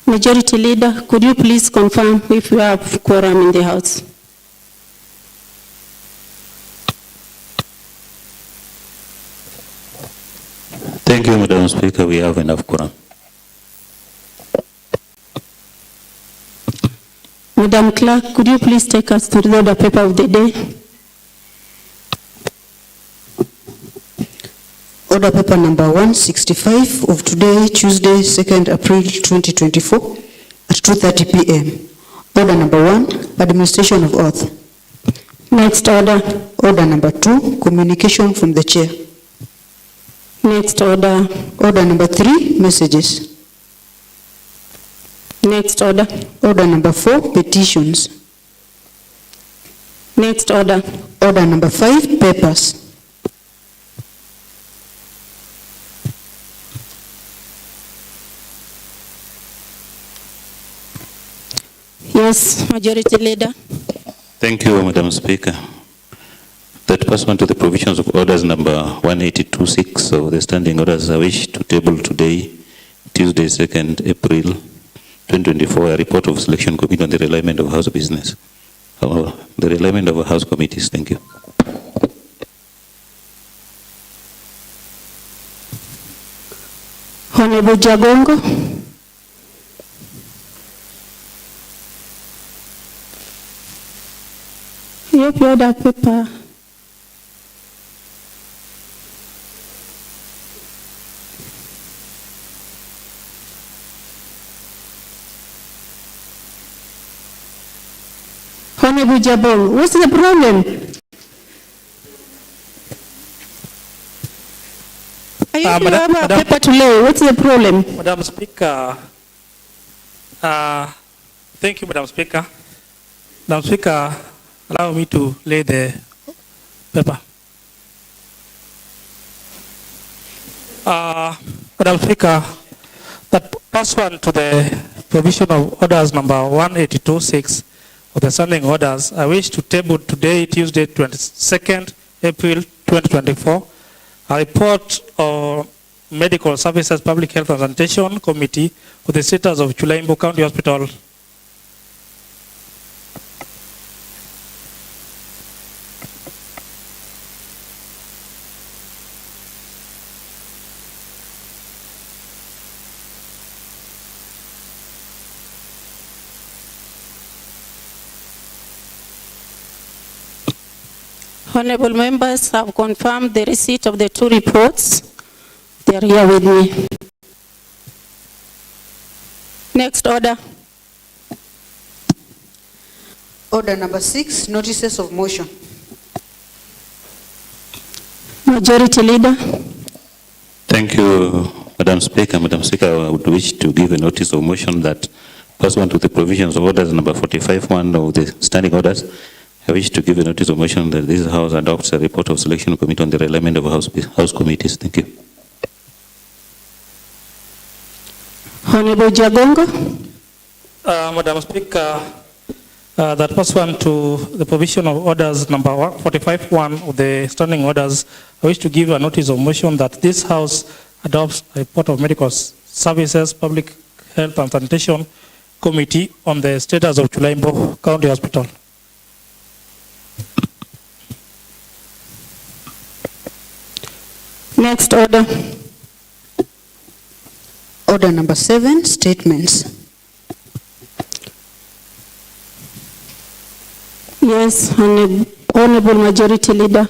Majority Leader, could you please confirm if you have quorum in the House? Thank you, Madam Speaker. We have enough quorum. Madam Clerk, could you please take us through the order paper of the day? Order paper number 165 of today, Tuesday, 2nd April 2024 at 2:30 p.m. Order number 1, administration of oath. Next order. Order number 2, communication from the chair. Next order. Order number 3, messages. Next order. Order number 4, petitions. Next order. Order number 5, papers. Yes, Majority Leader. Thank you, Madam Speaker. That pursuant to the provisions of orders number 182.6 of the standing orders, I wish to table today, Tuesday, 2nd April 2024, a report of selection committee on the realignment of House business. The realignment of House committees. Thank you. Honorable Jagongo. Yep, order paper. Honorable Jabong, what's the problem? Are you have a paper to lay? What's the problem? Madam Speaker, thank you, Madam Speaker. Madam Speaker, allow me to lay the paper. Madam Speaker, that pursuant to the provision of orders number 182.6 of the standing orders, I wish to table today, Tuesday, 22nd April 2024, a report of Medical Services Public Health and Sanitation Committee for the status of Chulaimbo County Hospital. Honorable members have confirmed the receipt of the two reports. They are here with me. Next order. Order number 6, notices of motion. Majority Leader. Thank you, Madam Speaker. Madam Speaker, I would wish to give a notice of motion that pursuant to the provisions of orders number 45.1 of the standing orders, I wish to give a notice of motion that this House adopts a report of selection committee on the realignment of House committees. Thank you. Honorable Jagongo. Madam Speaker, that pursuant to the provision of orders number 45.1 of the standing orders, I wish to give a notice of motion that this House adopts a report of Medical Services Public Health and Sanitation Committee on the status of Chulaimbo County Hospital. Next order. Order number 7, statements. Yes, Honorable Majority Leader.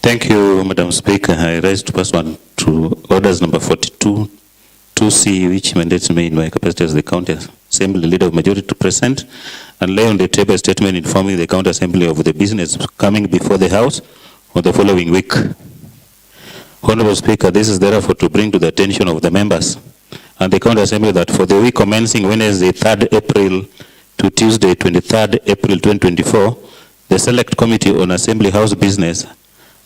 Thank you, Madam Speaker. I rise to pursuant to orders number 42, 2C, which mandates me in my capacity as the County Assembly Leader of Majority to present and lay on the table a statement informing the County Assembly of the business coming before the House on the following week. Honorable Speaker, this is therefore to bring to the attention of the members and the County Assembly that for the week commencing Wednesday 3rd April to Tuesday 23rd April 2024, the Select Committee on Assembly House Business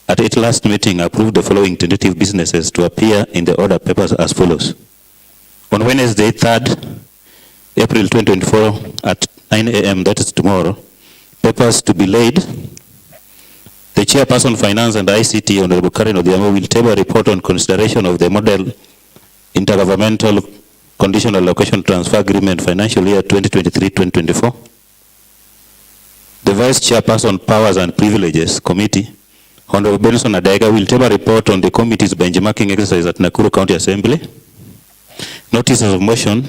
at its last meeting approved the following tentative businesses to appear in the order papers as follows. On Wednesday 3rd April 2024 at 9 a.m., that is tomorrow, papers to be laid. The Chairperson Finance and ICT, Honorable Karen Odhiambo, will table a report on consideration of the model Intergovernmental Conditional Allocation Transfer Agreement Financial Year 2023-2024. The Vice Chairperson Powers and Privileges Committee, Honorable Benson Adega, will table a report on the committee's benchmarking exercise at Nakuru County Assembly. Notices of motion.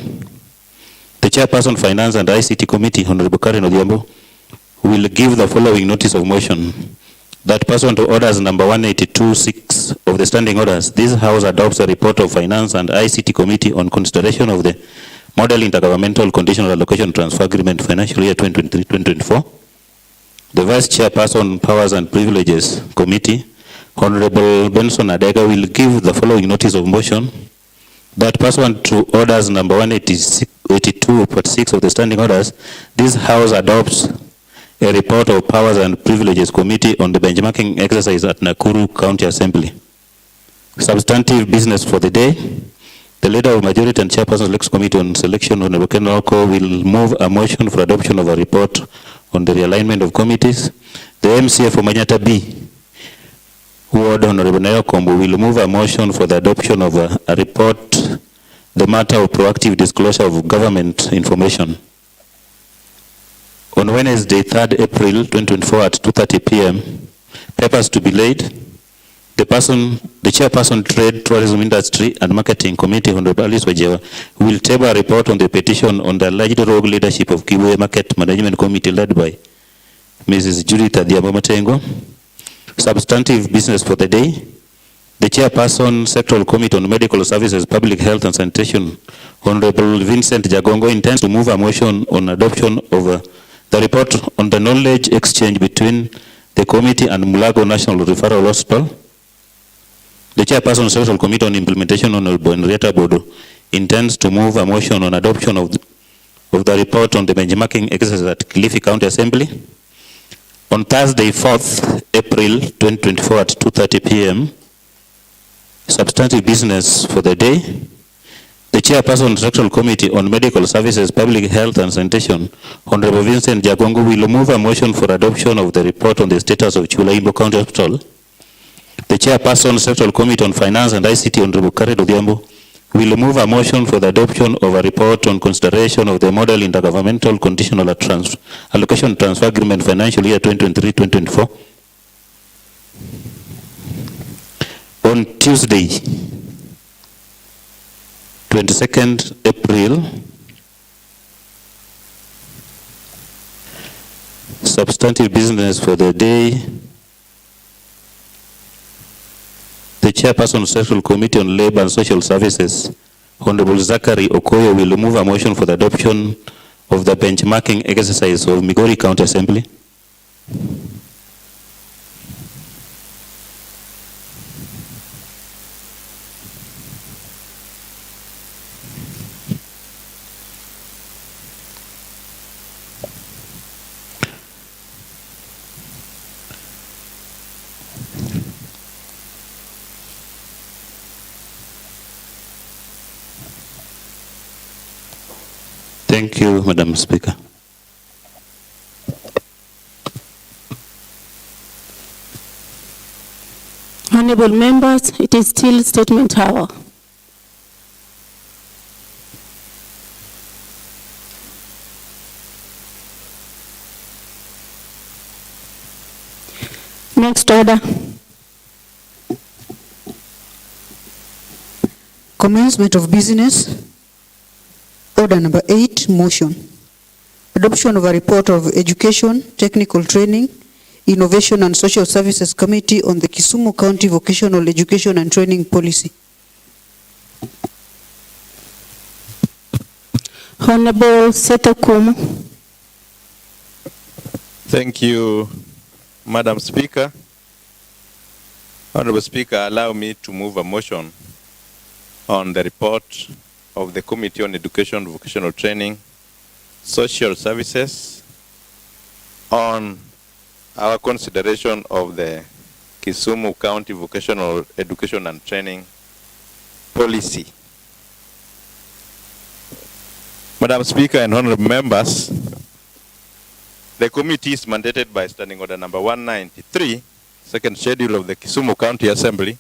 The Chairperson Finance and ICT Committee, Honorable Karen Odhiambo, will give the following notice of motion. That pursuant to orders number 182.6 of the standing orders, this House adopts a report of Finance and ICT Committee on consideration of the Model Intergovernmental Conditional Allocation Transfer Agreement Financial Year 2023-2024. The Vice Chairperson Powers and Privileges Committee, Honorable Benson Adega, will give the following notice of motion. That pursuant to orders number 182.6 of the standing orders, this House adopts a report of Powers and Privileges Committee on the benchmarking exercise at Nakuru County Assembly. Substantive business for the day. The Leader of Majority and Chairperson Elections Committee on Selection, Honorable Ken Oko, will move a motion for adoption of a report on the realignment of committees. The MCA for Manyata B, Ward Honorable Nayokombo, will move a motion for the adoption of a report, the matter of proactive disclosure of government information. On Wednesday, 3rd April 2024 at 2:30 p.m., papers to be laid. The Chairperson Trade, Tourism Industry and Marketing Committee, Honorable Alice Wajewa, will table a report on the petition on the alleged rogue leadership of Kibuye Market Management Committee led by Mrs. Judith Adhiambo Matengo. Substantive business for the day. The Chairperson, Sectoral Committee on Medical Services, Public Health and Sanitation, Honorable Vincent Jagongo, intends to move a motion on adoption of the report on the knowledge exchange between the committee and Mulago National Referral Hospital. The Chairperson, Social Committee on Implementation, Honorable Henrietta Bodo, intends to move a motion on adoption of the report on the benchmarking exercise at Kilifi County Assembly. On Thursday, 4th April 2024 at 2:30 p.m., substantive business for the day. The Chairperson, Sectoral Committee on Medical Services, Public Health and Sanitation, Honorable Vincent Jagongo, will move a motion for adoption of the report on the status of Chulaimbo County Hospital. The Chairperson, Sectoral Committee on Finance and ICT, Honorable Karen Odhiambo, will move a motion for the adoption of a report on consideration of the Model Intergovernmental Conditional Allocation Transfer Agreement Financial Year 2023-2024. On Tuesday, 22nd April, substantive business for the day. The Chairperson, Central Committee on Labor and Social Services, Honorable Zachary Okoyo, will move a motion for the adoption of the benchmarking exercise of Migori County Assembly. Thank you, Madam Speaker. Honorable members, it is still statement hour. Next order. Commencement of business. Order number 8, motion. Adoption of a report of Education, Technical Training, Innovation and Social Services Committee on the Kisumu County Vocational Education and Training Policy. Honorable Seto Kumu. Thank you, Madam Speaker. Honorable Speaker, allow me to move a motion on the report of the Committee on Education, Vocational Training, Social Services on our consideration of the Kisumu County Vocational Education and Training Policy. Madam Speaker and honorable members, the committee is mandated by Standing Order number 193, second schedule of the Kisumu County Assembly,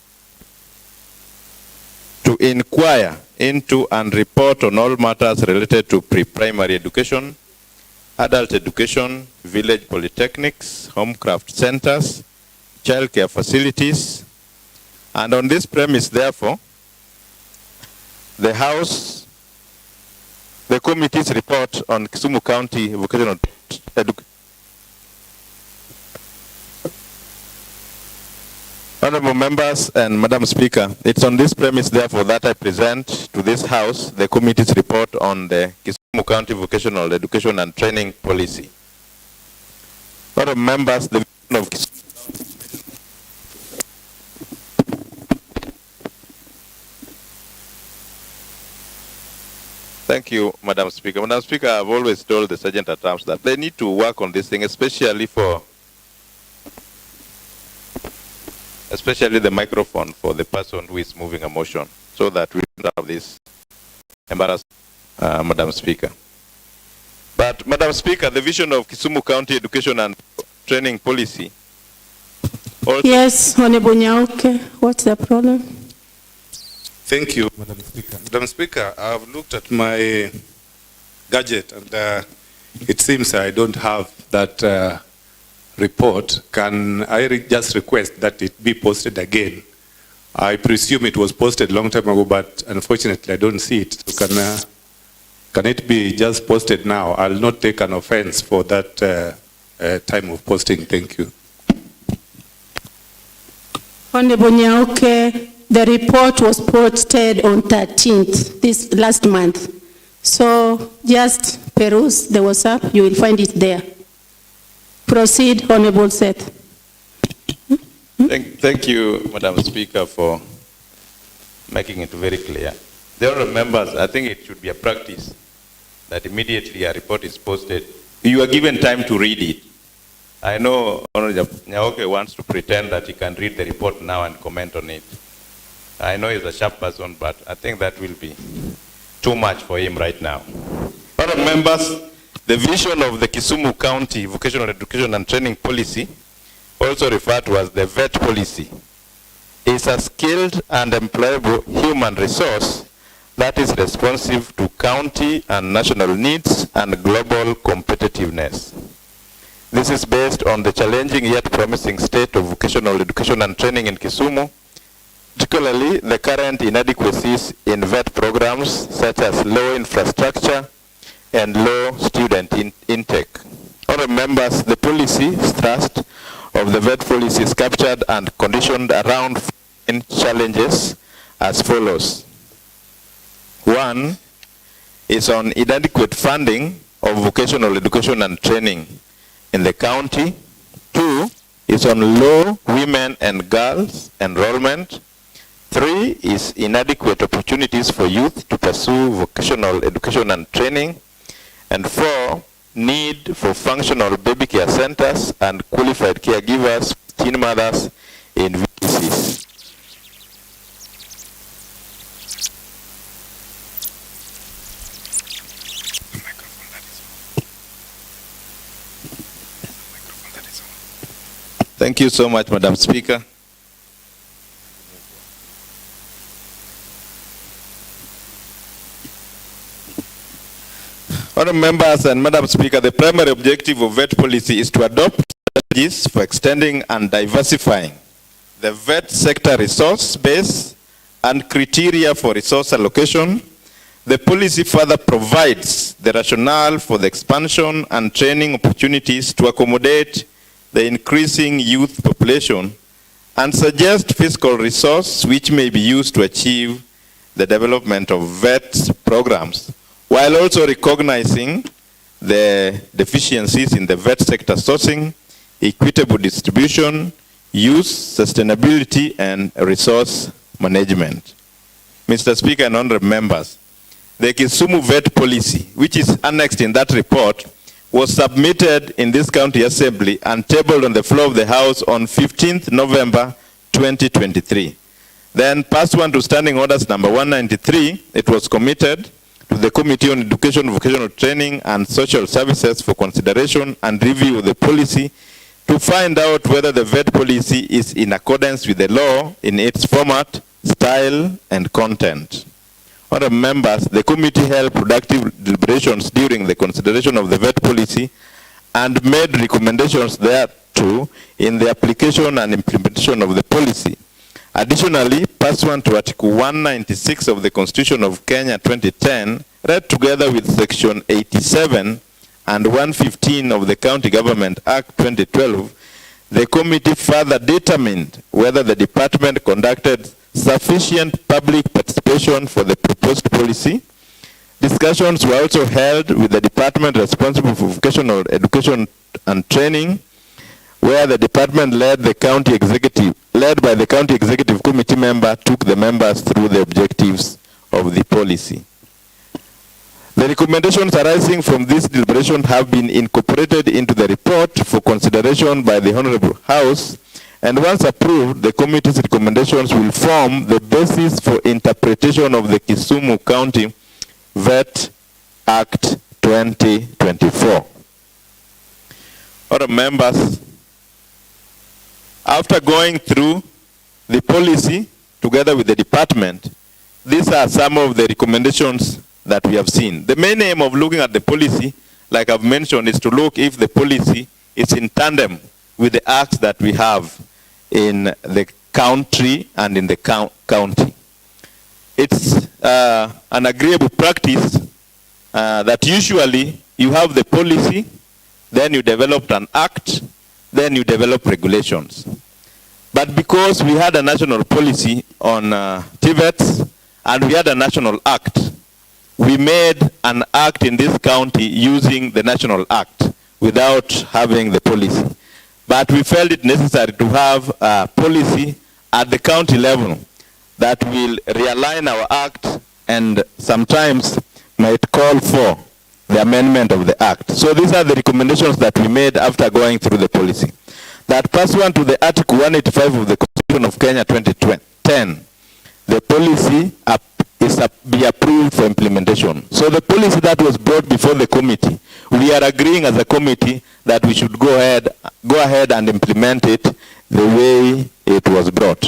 to inquire into and report on all matters related to pre-primary education, adult education, village polytechnics, homecraft centers, childcare facilities, and on this premise, therefore, the committee's report on Kisumu County vocational education. Honorable members and Madam Speaker, it's on this premise, therefore, that I present to this House the committee's report on the Kisumu County Vocational Education and Training Policy. Honorable members, the vision of Kisumu. Thank you, Madam Speaker. Madam Speaker, I've always told the Sergeant at Arms that they need to work on this thing, especially the microphone for the person who is moving a motion, so that we don't have this embarrassment, Madam Speaker. But, Madam Speaker, the vision of Kisumu County Education and Training Policy. Yes, Honorable Nyauke, what's the problem? Thank you, Madam Speaker. Madam Speaker, I've looked at my gadget and it seems I don't have that report. Can I just request that it be posted again? I presume it was posted a long time ago, but unfortunately I don't see it. So can it be just posted now? I'll not take an offense for that time of posting. Thank you. Honorable Nyauke, the report was posted on 13th, this last month. So just peruse the WhatsApp, you will find it there. Proceed, Honorable Seth. Thank you, Madam Speaker, for making it very clear. The honorable members, I think it should be a practice that immediately a report is posted, you are given time to read it. I know Honorable Nyauke wants to pretend that he can read the report now and comment on it. I know he's a sharp person, but I think that will be too much for him right now. Honorable members, the vision of the Kisumu County Vocational Education and Training Policy, also referred to as the VET policy, is a skilled and employable human resource that is responsive to county and national needs and global competitiveness. This is based on the challenging yet promising state of vocational education and training in Kisumu, particularly the current inadequacies in VET programs such as low infrastructure and low student intake. Honorable members, the policy thrust of the VET policy is captured and conditioned around challenges as follows. One is on inadequate funding of vocational education and training in the county. Two is on low women and girls enrollment. Three is inadequate opportunities for youth to pursue vocational education and training. And four, need for functional baby care centers and qualified caregivers, teen mothers in VCs. Thank you so much, Madam Speaker. Honourable members and Madam Speaker, the primary objective of VET policy is to adopt strategies for extending and diversifying the VET sector resource base and criteria for resource allocation. The policy further provides the rationale for the expansion and training opportunities to accommodate the increasing youth population and suggest fiscal resource which may be used to achieve the development of VET programs, while also recognizing the deficiencies in the VET sector sourcing, equitable distribution, use, sustainability, and resource management. Mr. Speaker and honorable members, the Kisumu VET policy, which is annexed in that report, was submitted in this county assembly and tabled on the floor of the House on 15th November 2023. Then passed on to Standing Orders number 193, it was committed to the Committee on Education, Vocational Training and Social Services for consideration and review of the policy to find out whether the VET policy is in accordance with the law in its format, style, and content. Honorable members, the committee held productive deliberations during the consideration of the vet policy and made recommendations thereto in the application and implementation of the policy. Additionally, pursuant to Article 196 of the Constitution of Kenya 2010, read together with Section 87 and 115 of the County Government Act 2012, the committee further determined whether the department conducted sufficient public participation for the proposed policy. Discussions were also held with the department responsible for vocational education and training, where the department led by the county executive committee member took the members through the objectives of the policy. The recommendations arising from this deliberation have been incorporated into the report for consideration by the Honorable House, and once approved, the committee's recommendations will form the basis for interpretation of the Kisumu County Vet Act 2024. Honorable members, after going through the policy together with the department, these are some of the recommendations that we have seen. The main aim of looking at the policy, like I've mentioned, is to look if the policy is in tandem with the acts that we have in the country and in the county. It's an agreeable practice that usually you have the policy, then you develop an act, then you develop regulations. But because we had a national policy on TVETs and we had a national act, we made an act in this county using the national act without having the policy. But we felt it necessary to have a policy at the county level that will realign our act and sometimes might call for the amendment of the act. So these are the recommendations that we made after going through the policy. That pursuant to the Article 185 of the Constitution of Kenya 2010, the policy be approved for implementation. So the policy that was brought before the committee, we are agreeing as a committee that we should go ahead and implement it the way it was brought.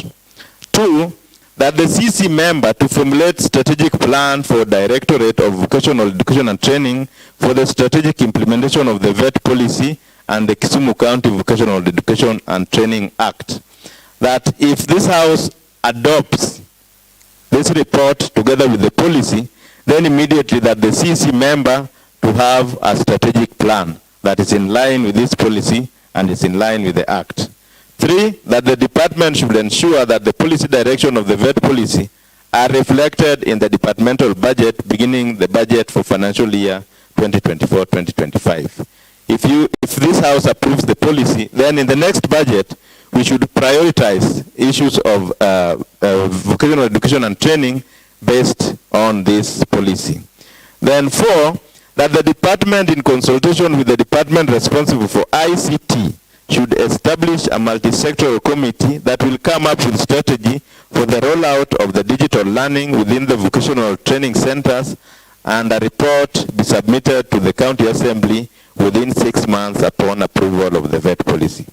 2, that the CC member to formulate strategic plan for Directorate of Vocational Education and Training for the strategic implementation of the VET policy and the Kisumu County Vocational Education and Training Act. That if this House adopts this report together with the policy, then immediately that the CC member to have a strategic plan that is in line with this policy and is in line with the Act. 3, that the department should ensure that the policy direction of the VET policy are reflected in the departmental budget beginning the budget for financial year 2024-2025. If this House approves the policy, then in the next budget, we should prioritize issues of vocational education and training based on this policy. Then 4, that the department in consultation with the department responsible for ICT should establish a multi-sectoral committee that will come up with strategy for the rollout of the digital learning within the vocational training centers, and a report be submitted to the county assembly within 6 months upon approval of the VET policy.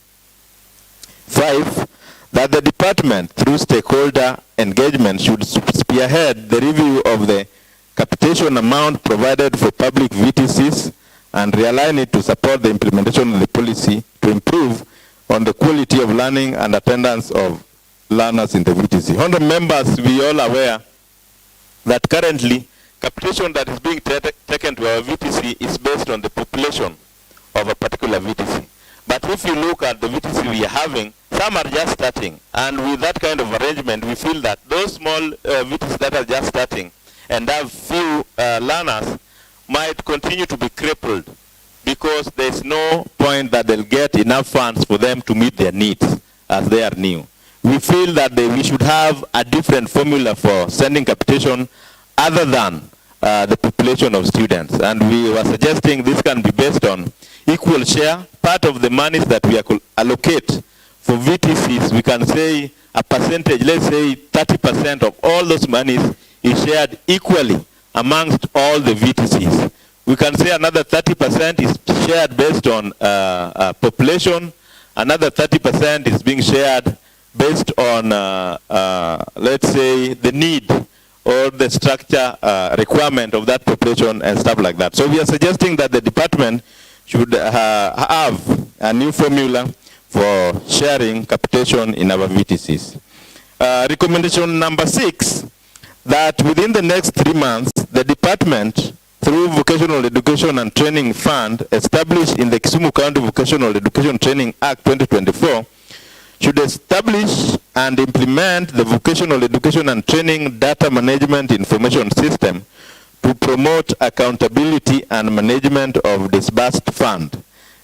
5, that the department through stakeholder engagement should spearhead the review of the capitation amount provided for public VTCs and realign it to support the implementation of the policy to improve on the quality of learning and attendance of learners in the VTC. Honorable members, we all aware that currently capitation that is being taken to our VTC is based on the population of a particular VTC. But if you look at the VTC we are having, some are just starting, and with that kind of arrangement, we feel that those small VTCs that are just starting and have few learners might continue to be crippled because there's no point that they'll get enough funds for them to meet their needs as they are new. We feel that we should have a different formula for sending capitation other than the population of students. And we were suggesting this can be based on equal share. Part of the monies that we allocate for VTCs, we can say a percentage, let's say 30% of all those monies is shared equally amongst all the VTCs. We can say another 30% is shared based on population. Another 30% is being shared based on, let's say, the need or the structure requirement of that population and stuff like that. So we are suggesting that the department should have a new formula for sharing capitation in our VTCs. Recommendation number 6, that within the next 3 months, the department, through Vocational Education and Training Fund established in the Kisumu County Vocational Education Training Act 2024, should establish and implement the Vocational Education and Training Data Management Information System to promote accountability and management of disbursed fund.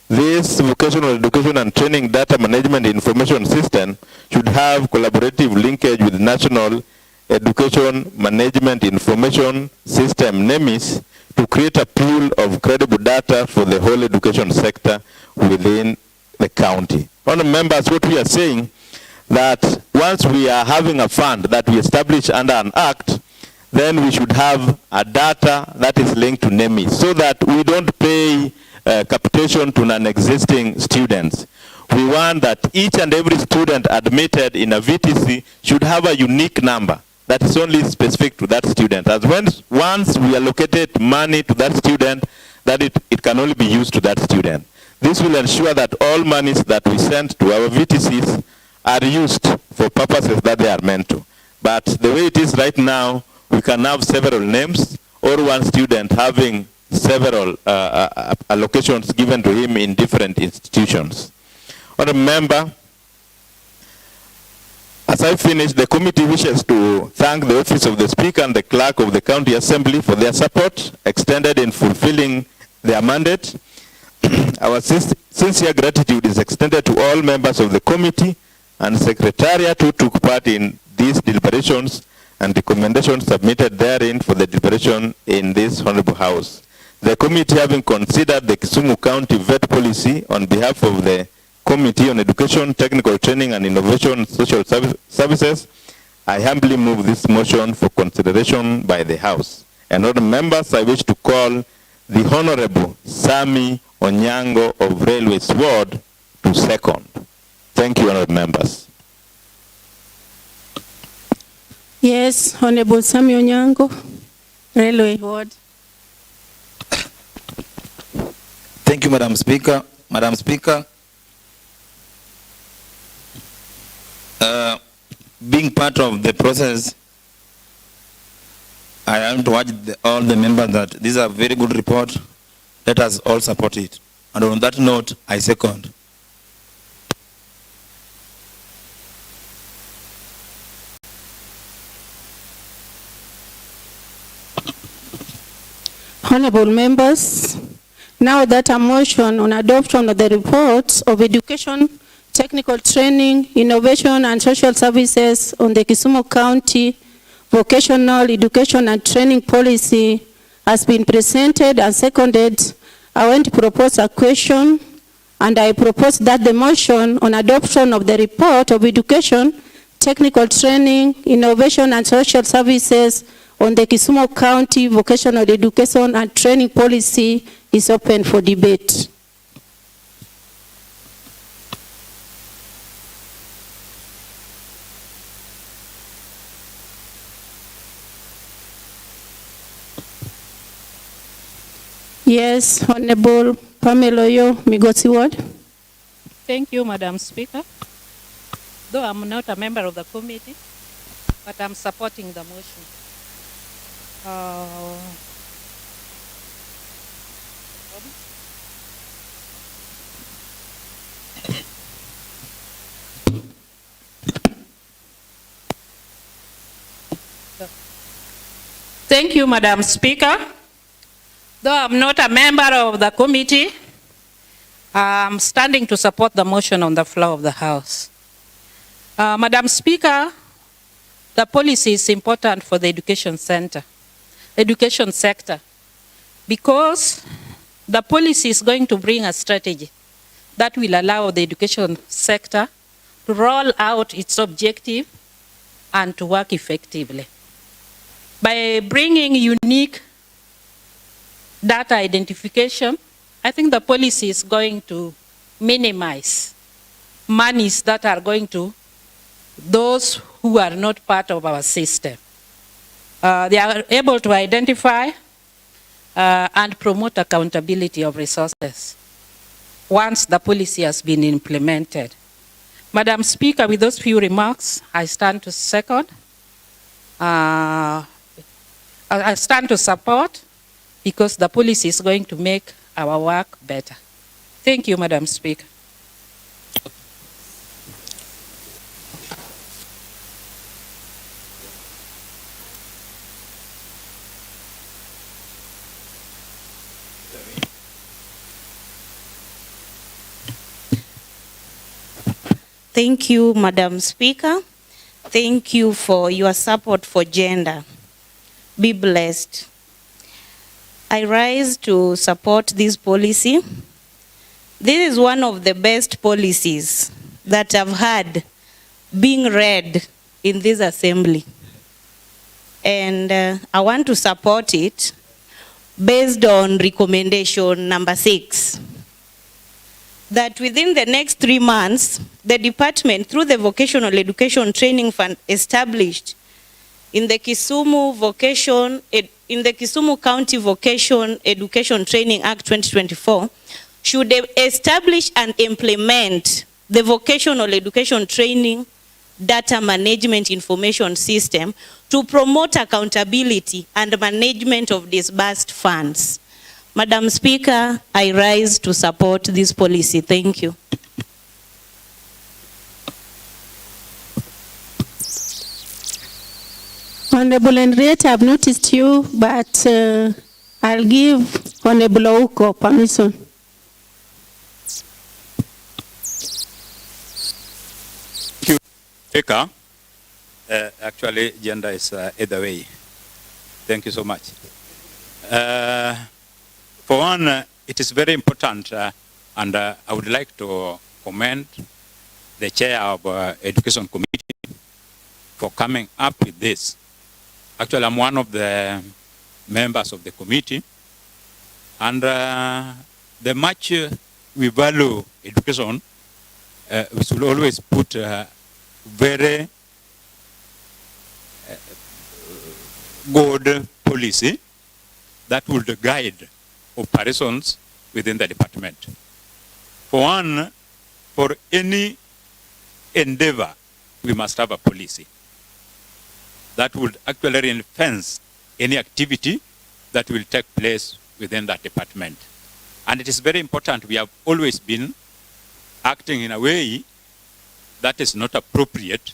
This Vocational Education and Training Data Management Information System should have collaborative linkage with National Education Management Information System, NEMIS, to create a pool of credible data for the whole education sector within the county. Honourable members, what we are saying, that once we are having a fund that we establish under an act, then we should have a data that is linked to NEMIS, so that we don't pay capitation to non-existing students. We want that each and every student admitted in a VTC should have a unique number that is only specific to that student. As once we allocated money to that student, that it can only be used to that student. This will ensure that all monies that we send to our VTCs are used for purposes that they are meant to. But the way it is right now, we can have several names, or one student having several allocations given to him in different institutions. Honourable member, as I finish, the committee wishes to thank the Office of the Speaker and the Clerk of the County Assembly for their support extended in fulfilling their mandate. Our sincere gratitude is extended to all members of the committee and Secretariat who took part in these deliberations and recommendations submitted therein for the deliberation in this Honourable House. The committee, having considered the Kisumu County VET policy on behalf of the Committee on Education, Technical Training and Innovation Social Services, I humbly move this motion for consideration by the House. And other members, I wish to call the Honourable Sami Onyango of Railways Ward to second. Thank you, honourable members. Yes, Honorable Sami Onyango, Railway Ward. Thank you, Madam Speaker. Madam Speaker, being part of the process, I want to urge all the members that this is a very good report. Let us all support it. And on that note, I second. Honorable members, now that a motion on adoption of the reports of education, technical training, innovation and social services on the Kisumu County vocational education and training policy has been presented and seconded, I want to propose a question, and I propose that the motion on adoption of the report of education, technical training, innovation and social services on the Kisumu County vocational education and training policy is open for debate. Yes, Honorable Pamela Oyo, Migosi Ward. Thank you, Madam Speaker. Though I'm not a member of the committee, but I'm supporting the motion. Thank you, Madam Speaker. Though I'm not a member of the committee, I'm standing to support the motion on the floor of the House. Madam Speaker, the policy is important for the education sector, because the policy is going to bring a strategy that will allow the education sector to roll out its objective and to work effectively. By bringing unique data identification, I think the policy is going to minimize monies that are going to those who are not part of our system. They are able to identify and promote accountability of resources once the policy has been implemented. Madam Speaker, with those few remarks, I stand to second. I stand to support because the policy is going to make our work better. Thank you, Madam Speaker. Thank you, Madam Speaker. Thank you for your support for gender. Be blessed. I rise to support this policy. This is one of the best policies that I've had being read in this assembly. And I want to support it based on recommendation number 6. That within the next 3 months, the department, through the Vocational Education Training Fund established in the Kisumu County Vocation Education Training Act 2024, should establish and implement the Vocational Education Training Data Management Information System to promote accountability and management of disbursed funds. Madam Speaker, I rise to support this policy. Thank you. Honorable Henrietta, I've noticed you, but I'll give Honorable Ouko permission. Thank you, Speaker. Actually, gender is either way. Thank you so much. For one, it is very important, and I would like to commend the chair of Education Committee for coming up with this. Actually, I'm one of the members of the committee, and the much we value education, we should always put very good policy that would guide operations within the department. For one, for any endeavor, we must have a policy that would actually ring-fence any activity that will take place within that department. And it is very important. We have always been acting in a way that is not appropriate,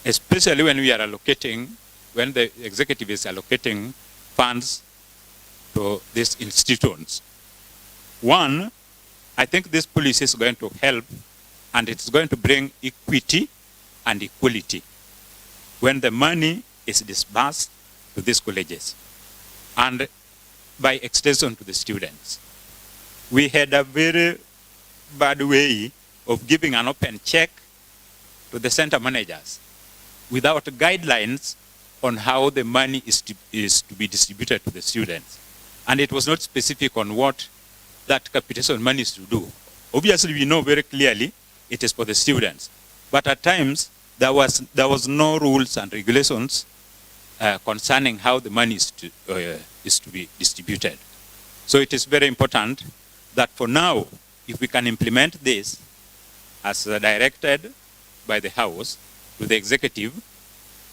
especially when we are allocating, when the executive is allocating funds to these institutions. One, I think this policy is going to help, and it's going to bring equity and equality when the money is disbursed to these colleges, and by extension to the students. We had a very bad way of giving an open check to the center managers without guidelines on how the money is to be distributed to the students. And it was not specific on what that capitation money is to do. Obviously, we know very clearly it is for the students. But at times, there was no rules and regulations concerning how the money is to be distributed. So it is very important that for now, if we can implement this as directed by the House to the executive,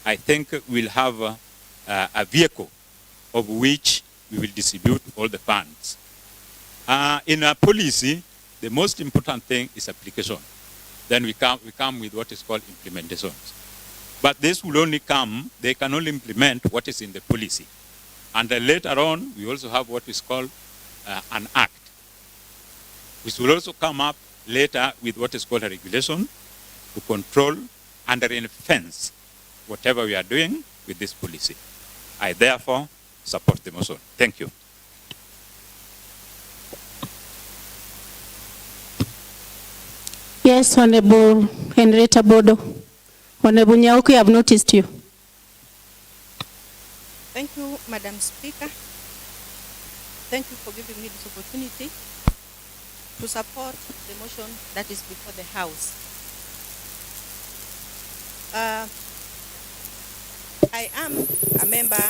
I think we'll have a vehicle of which we will distribute all the funds. In a policy, the most important thing is application. Then we come with what is called implementations. But this will only come, they can only implement what is in the policy. And then later on, we also have what is called an act, which will also come up later with what is called a regulation to control and ring-fence whatever we are doing with this policy. I therefore support the motion. Thank you. Yes, Honorable Henrietta Bodo. Honorable Nyauki, I've noticed you. Thank you, Madam Speaker. Thank you for giving me this opportunity to support the motion that is before the House. I am a member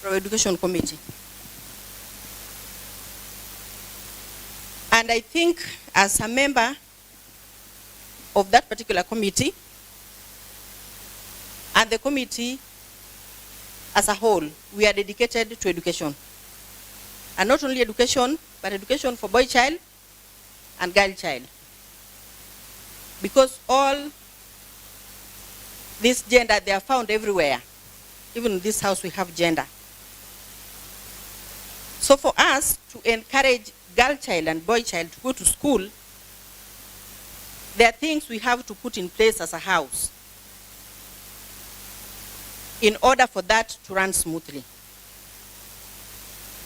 of Education Committee. And I think as a member of that particular committee, and the committee as a whole, we are dedicated to education. And not only education, but education for boy child and girl child. Because all this gender, they are found everywhere. Even in this house, we have gender. So for us to encourage girl child and boy child to go to school, there are things we have to put in place as a house in order for that to run smoothly.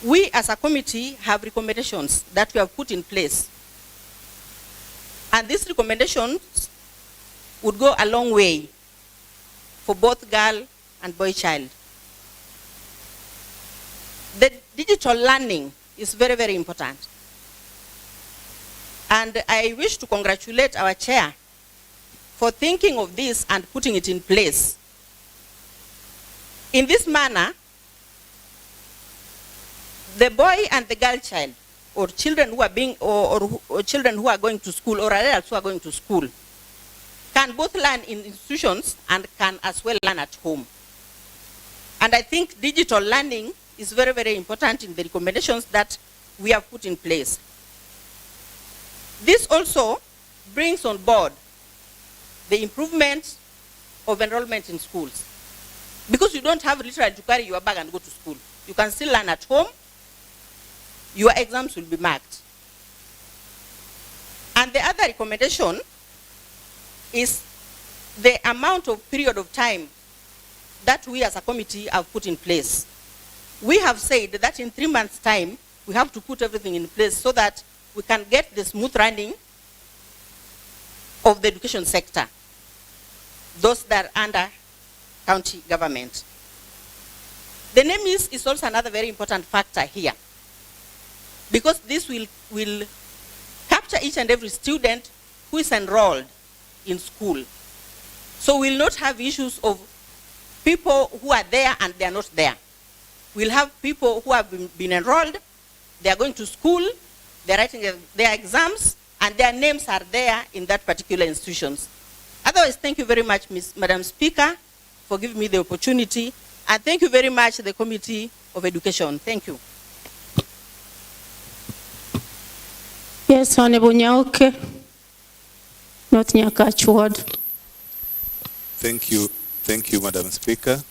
We as a committee have recommendations that we have put in place. And these recommendations would go a long way for both girl and boy child. The digital learning is very, very important. And I wish to congratulate our chair for thinking of this and putting it in place. In this manner, the boy and the girl child, or children who are being, or children who are going to school, or adults who are going to school, can both learn in institutions and can as well learn at home. And I think digital learning is very, very important in the recommendations that we have put in place. This also brings on board the improvement of enrollment in schools. Because you don't have literally to carry your bag and go to school. You can still learn at home. Your exams will be marked. And the other recommendation is the amount of period of time that we as a committee have put in place. We have said that in 3 months' time, we have to put everything in place so that we can get the smooth running of the education sector, those that are under county government. The name is also another very important factor here, because this will capture each and every student who is enrolled in school. So we'll not have issues of people who are there and they are not there. We'll have people who have been enrolled, they are going to school, they're writing their exams, and their names are there in that particular institutions. Otherwise, thank you very much, Madam Speaker, for giving me the opportunity, and thank you very much, the Committee of Education. Thank you. Yes, Honorable Nyauke, North Nyakach Ward. Thank you, Madam Speaker.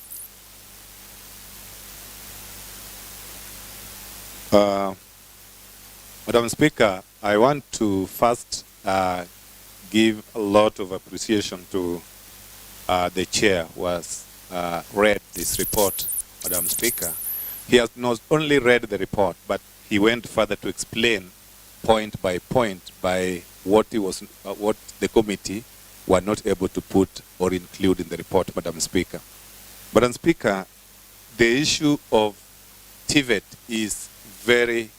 Madam Speaker, I want to first give a lot of appreciation to the chair who has read this report, Madam Speaker. He has not only read the report, but he went further to explain point by what the committee were not able to put or include in the report, Madam Speaker. Madam Speaker, the issue of TVET is very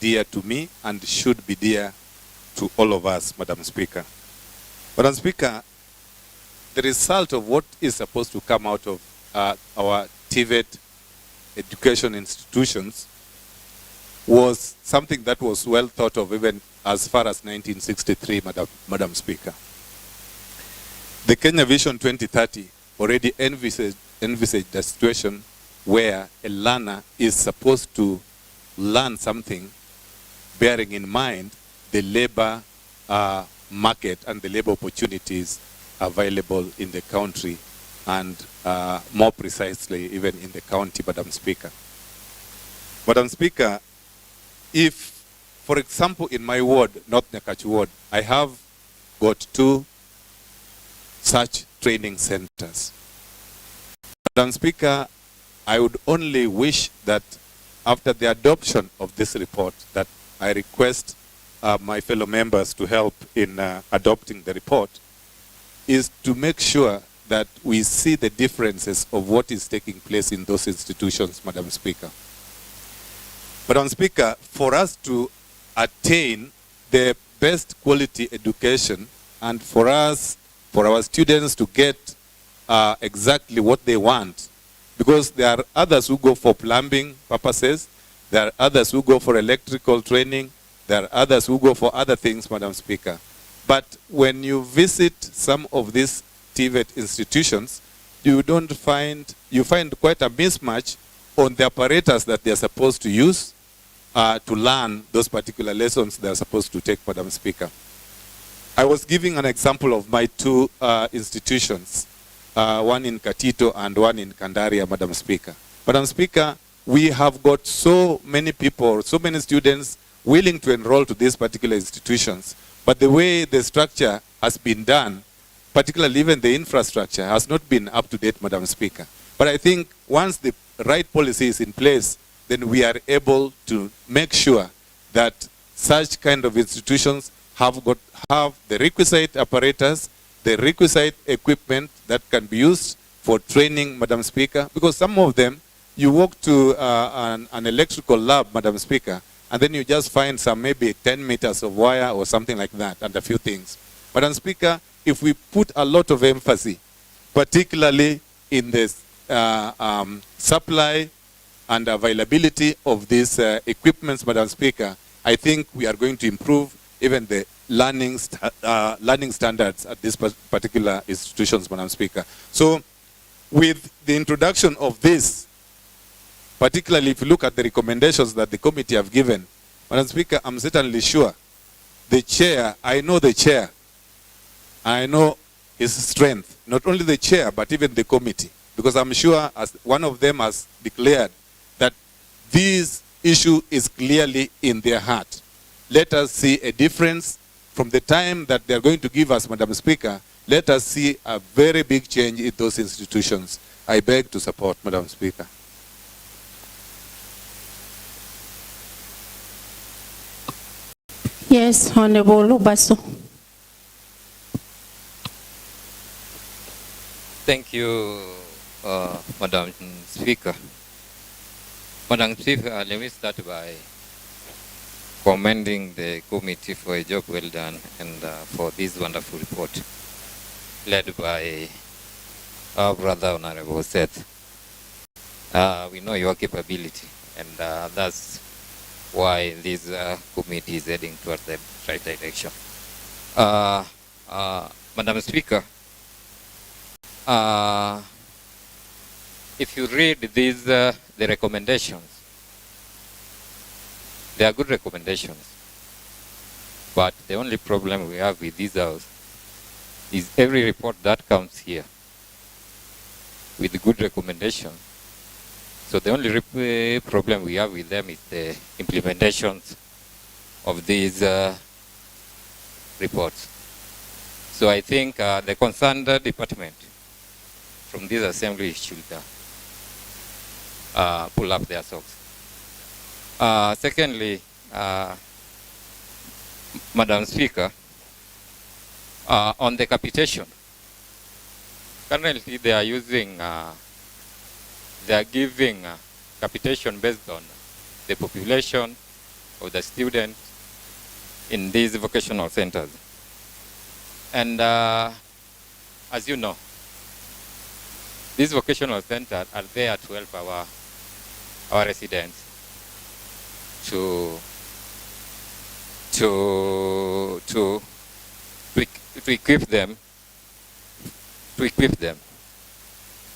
dear to me and should be dear to all of us, Madam Speaker. Madam Speaker, the result of what is supposed to come out of our TVET education institutions was something that was well thought of even as far as 1963, Madam Speaker. The Kenya Vision 2030 already envisaged a situation where a learner is supposed to learn something bearing in mind the labor market and the labor opportunities available in the country, and more precisely even in the county, Madam Speaker. Madam Speaker, if, for example, in my ward, North Nyakach Ward, I have got 2 such training centers. Madam Speaker, I would only wish that after the adoption of this report, that I request my fellow members to help in adopting the report, is to make sure that we see the differences of what is taking place in those institutions, Madam Speaker. Madam Speaker, for us to attain the best quality education and for our students to get exactly what they want. Because there are others who go for plumbing purposes, there are others who go for electrical training, there are others who go for other things, Madam Speaker. But when you visit some of these TVET institutions, you find quite a mismatch on the apparatus that they are supposed to use to learn those particular lessons they are supposed to take, Madam Speaker. I was giving an example of my two institutions, one in Katito and one in Kandaria, Madam Speaker. Madam Speaker, we have got so many people, so many students willing to enroll to these particular institutions, but the way the structure has been done, particularly even the infrastructure, has not been up to date, Madam Speaker. But I think once the right policy is in place, then we are able to make sure that such kind of institutions have the requisite apparatus, the requisite equipment that can be used for training, Madam Speaker, because some of them, you walk to an electrical lab, Madam Speaker, and then you just find some maybe 10 meters of wire or something like that and a few things. Madam Speaker, if we put a lot of emphasis, particularly in the supply and availability of these equipments, Madam Speaker, I think we are going to improve even the learning standards at these particular institutions, Madam Speaker. So with the introduction of this, particularly if you look at the recommendations that the committee have given, Madam Speaker, I'm certainly sure the chair, I know the chair, I know his strength, not only the chair, but even the committee, because I'm sure as one of them has declared that this issue is clearly in their heart. Let us see a difference from the time that they're going to give us, Madam Speaker. Let us see a very big change in those institutions. I beg to support, Madam Speaker. Yes, Honorable Obaso. Thank you, Madam Speaker. Madam Speaker, let me start by commending the committee for a job well done and for this wonderful report led by our brother Honorable Seth. We know your capability, and that's why this committee is heading towards the right direction. Madam Speaker, if you read these, the recommendations, they are good recommendations. But the only problem we have with these is every report that comes here with good recommendations. So the only problem we have with them is the implementations of these reports. So I think the concerned department from this assembly should pull up their socks. Secondly, Madam Speaker, on the capitation, currently they are using, they are giving capitation based on the population of the students in these vocational centers. And as you know, these vocational centers are there to help our residents to equip them,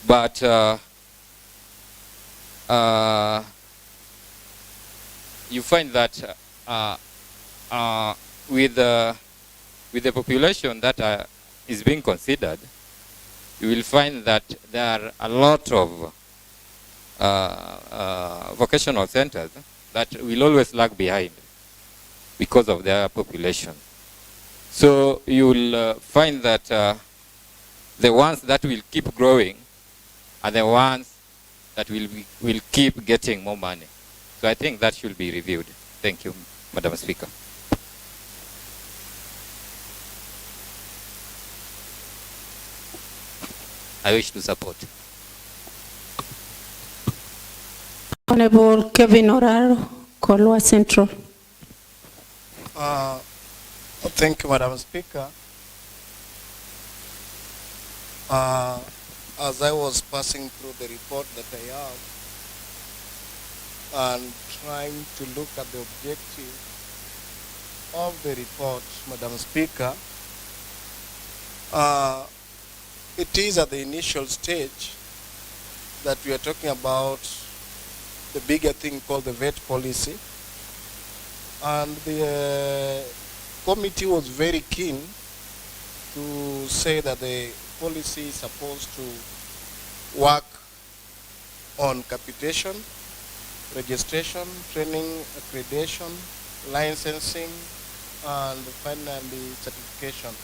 but you find that with the population that is being considered, you will find that there are a lot of vocational centers that will always lag behind because of their population. So you will find that the ones that will keep growing are the ones that will keep getting more money. So I think that should be reviewed. Thank you, Madam Speaker. I wish to support. Honorable Kevin Oraro, Kolwa Central. Thank you, Madam Speaker. as I was passing through the report that I have and trying to look at the objective of the report, Madam Speaker, it is at the initial stage that we are talking about the bigger thing called the vet policy. And the committee was very keen to say that the policy is supposed to work on capitation, registration, training, accreditation, licensing, and finally certification,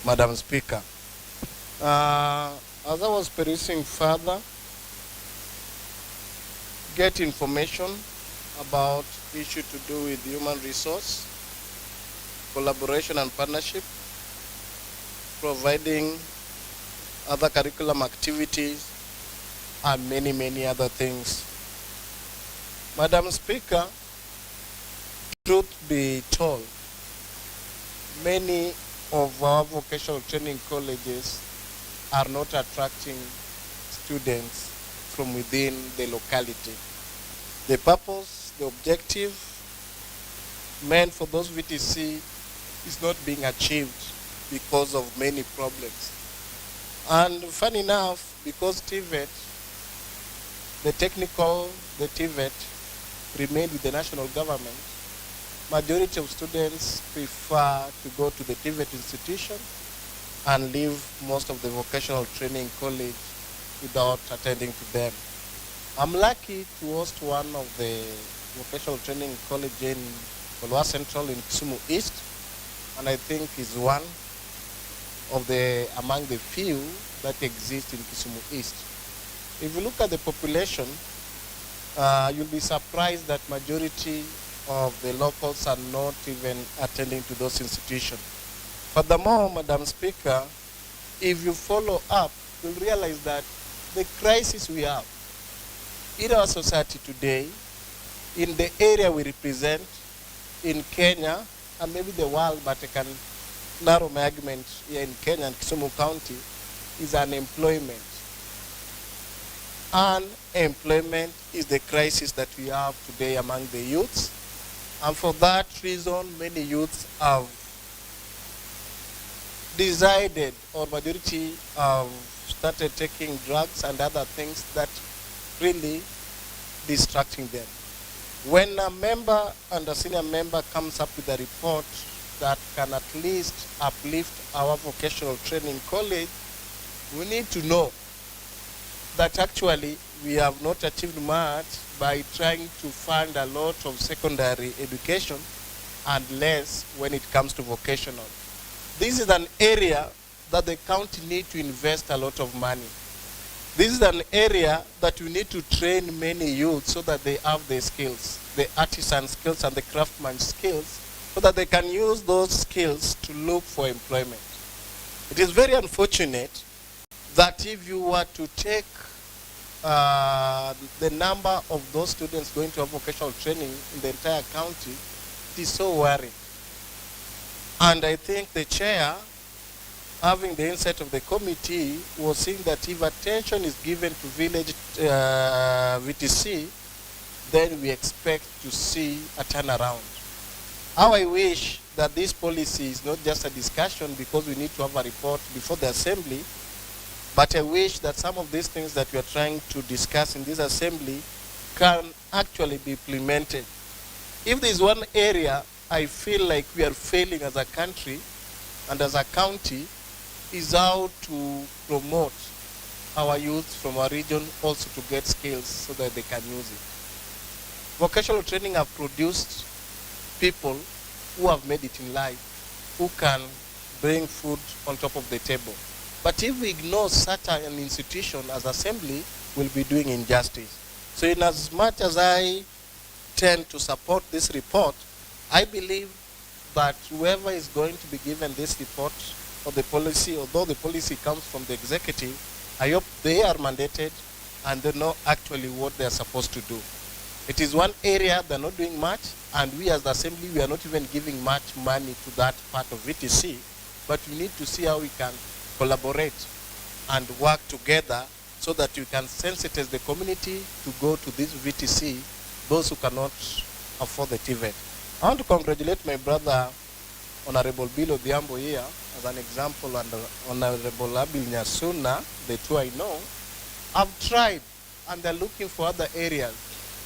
Madam Speaker. As I was perusing further, get information about issue to do with human resource, collaboration and partnership, providing other curriculum activities, and many, many other things. Madam Speaker, truth be told, many of our vocational training colleges are not attracting students from within the locality. The purpose, the objective meant for those VTC is not being achieved because of many problems. And funny enough, because TVET, the TVET remained with the national government, majority of students prefer to go to the TVET institution and leave most of the vocational training college without attending to them. I'm lucky to host one of the vocational training college in Kolwa Central in Kisumu East, and I think is one of among the few that exist in Kisumu East. If you look at the population, you'll be surprised that majority of the locals are not even attending to those institutions. Furthermore, Madam Speaker, if you follow up, you'll realize that the crisis we have in our society today, in the area we represent, in Kenya, and maybe the world, but I can narrow my argument here in Kenya and Kisumu County, is unemployment. Unemployment is the crisis that we have today among the youths. And for that reason, many youths have decided, or majority have started taking drugs and other things that really distracting them. When a member and a senior member comes up with a report that can at least uplift our vocational training college, we need to know that actually we have not achieved much by trying to fund a lot of secondary education and less when it comes to vocational. This is an area that the county need to invest a lot of money. This is an area that we need to train many youth so that they have the skills, the artisan skills and the craftsman skills, so that they can use those skills to look for employment. It is very unfortunate that if you were to take the number of those students going to have vocational training in the entire county, it is so worrying. And I think the chair, having the insight of the committee, was seeing that if attention is given to village VTC, then we expect to see a turnaround. How I wish that this policy is not just a discussion because we need to have a report before the assembly, but I wish that some of these things that we are trying to discuss in this assembly can actually be implemented. If there is one area I feel like we are failing as a country and as a county, is how to promote our youth from our region also to get skills so that they can use it. Vocational training have produced people who have made it in life, who can bring food on top of the table. But if we ignore such an institution as assembly, we'll be doing injustice. So in as much as I tend to support this report, I believe that whoever is going to be given this report or the policy, although the policy comes from the executive, I hope they are mandated and they know actually what they are supposed to do. It is one area they're not doing much, and we as the assembly, we are not even giving much money to that part of VTC, but we need to see how we can collaborate and work together so that we can sensitize the community to go to this VTC, those who cannot afford the TVET. I want to congratulate my brother, Honorable Bill Odhiambo here, as an example, and Honorable Abil Nyasuna, the two I know, have tried, and they're looking for other areas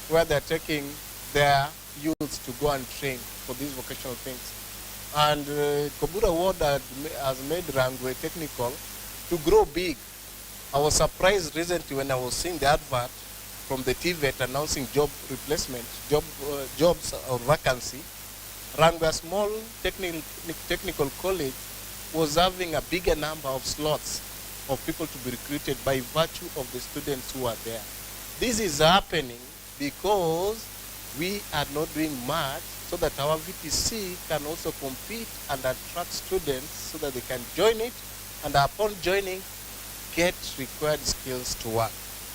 where they're taking their youths to go and train for these vocational things. And Kobura Ward has made Rangwe Technical to grow big. I was surprised recently when I was seeing the advert from the TVET announcing job replacement, jobs or vacancy. Rangwe, a small technical college, was having a bigger number of slots of people to be recruited by virtue of the students who are there. This is happening because we are not doing much so that our VTC can also compete and attract students so that they can join it, and upon joining, get required skills to work.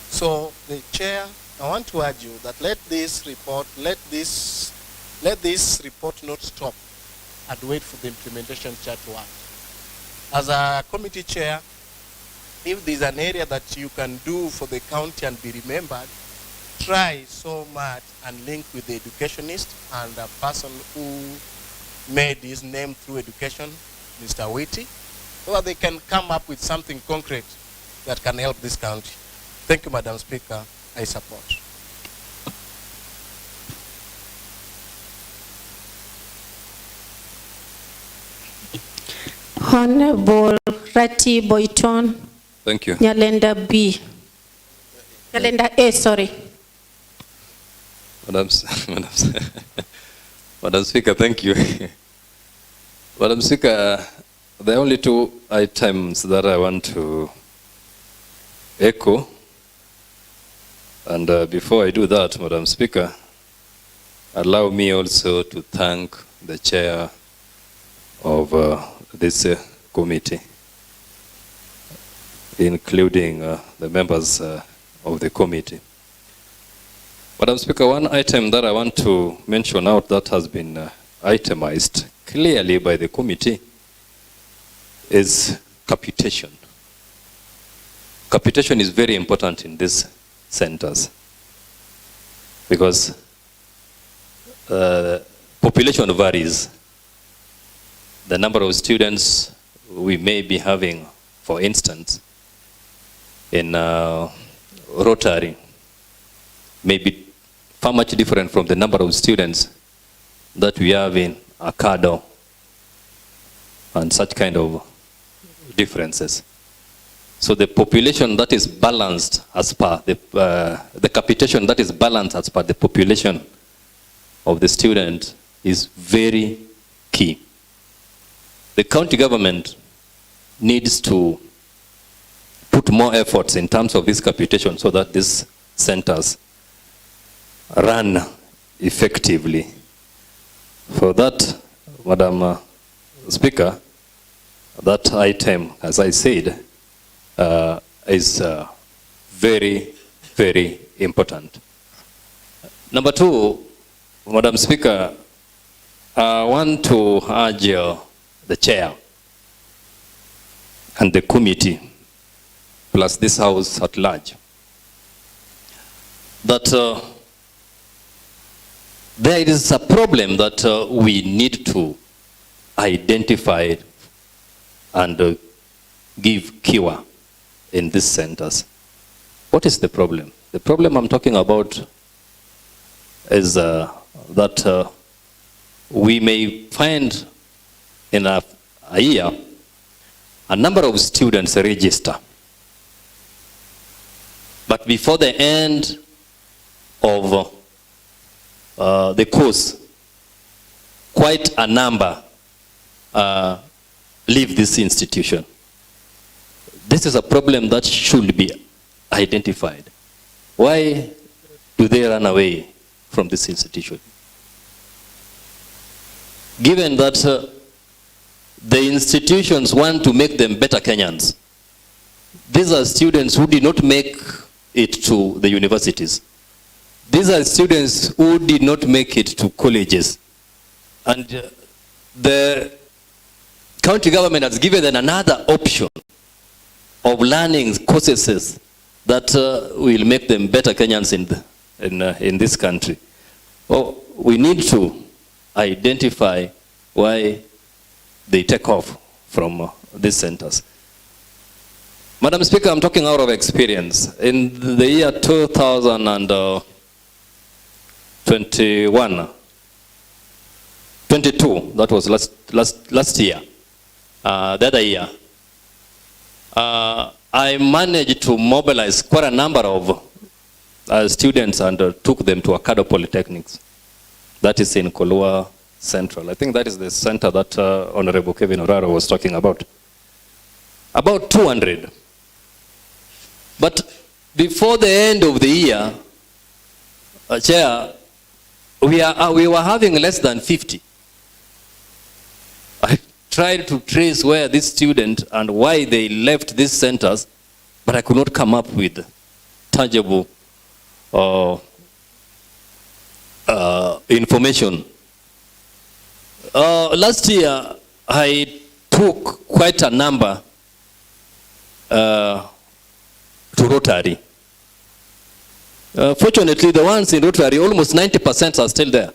So the chair, I want to urge you that let this report not stop and wait for the implementation chair to work. As a committee chair, if there's an area that you can do for the county and be remembered, try so much and link with the educationist and a person who made his name through education, Mr. Witty, so that they can come up with something concrete that can help this county. Thank you, Madam Speaker. I support. Honorable Rati Boyton. Thank you. Nyalenda B. Nyalenda A, sorry. Madam Speaker, thank you. Madam Speaker, there are only two items that I want to echo. And before I do that, Madam Speaker, allow me also to thank the chair of this committee, including the members of the committee. Madam Speaker, one item that I want to mention out that has been itemized clearly by the committee is capitation. Capitation is very important in these centers because population varies. The number of students we may be having, for instance, in Rotary may be far much different from the number of students that we have in Akado and such kind of differences. So the population that is balanced as per the capitation that is balanced as per the population of the student is very key. The county government needs to put more efforts in terms of this capitation so that these centers run effectively. For that, Madam Speaker, that item, as I said, is very, very important. Number two, Madam Speaker, I want to urge the chair and the committee, plus this house at large, that there is a problem that we need to identify and give cure in these centers. What is the problem? The problem I'm talking about is that we may find in a year a number of students register, but before the end of the course, quite a number leave this institution. This is a problem that should be identified. Why do they run away from this institution? Given that the institutions want to make them better Kenyans, these are students who did not make it to the universities. These are students who did not make it to colleges. And the county government has given them another option of learning courses that will make them better Kenyans in this country. Well, we need to identify why they take off from these centers. Madam Speaker, I'm talking out of experience. In the year 2021, 22, that was last year, the other year, I managed to mobilize quite a number of students and took them to Akado Polytechnics. That is in Kolua Central. I think that is the center that Honorable Kevin Oraro was talking about. About 200. But before the end of the year, Chair, we were having less than 50. I tried to trace where this student and why they left these centers, but I could not come up with tangible information. Last year, I took quite a number to Rotary. Fortunately, the ones in Rotary, almost 90% are still there.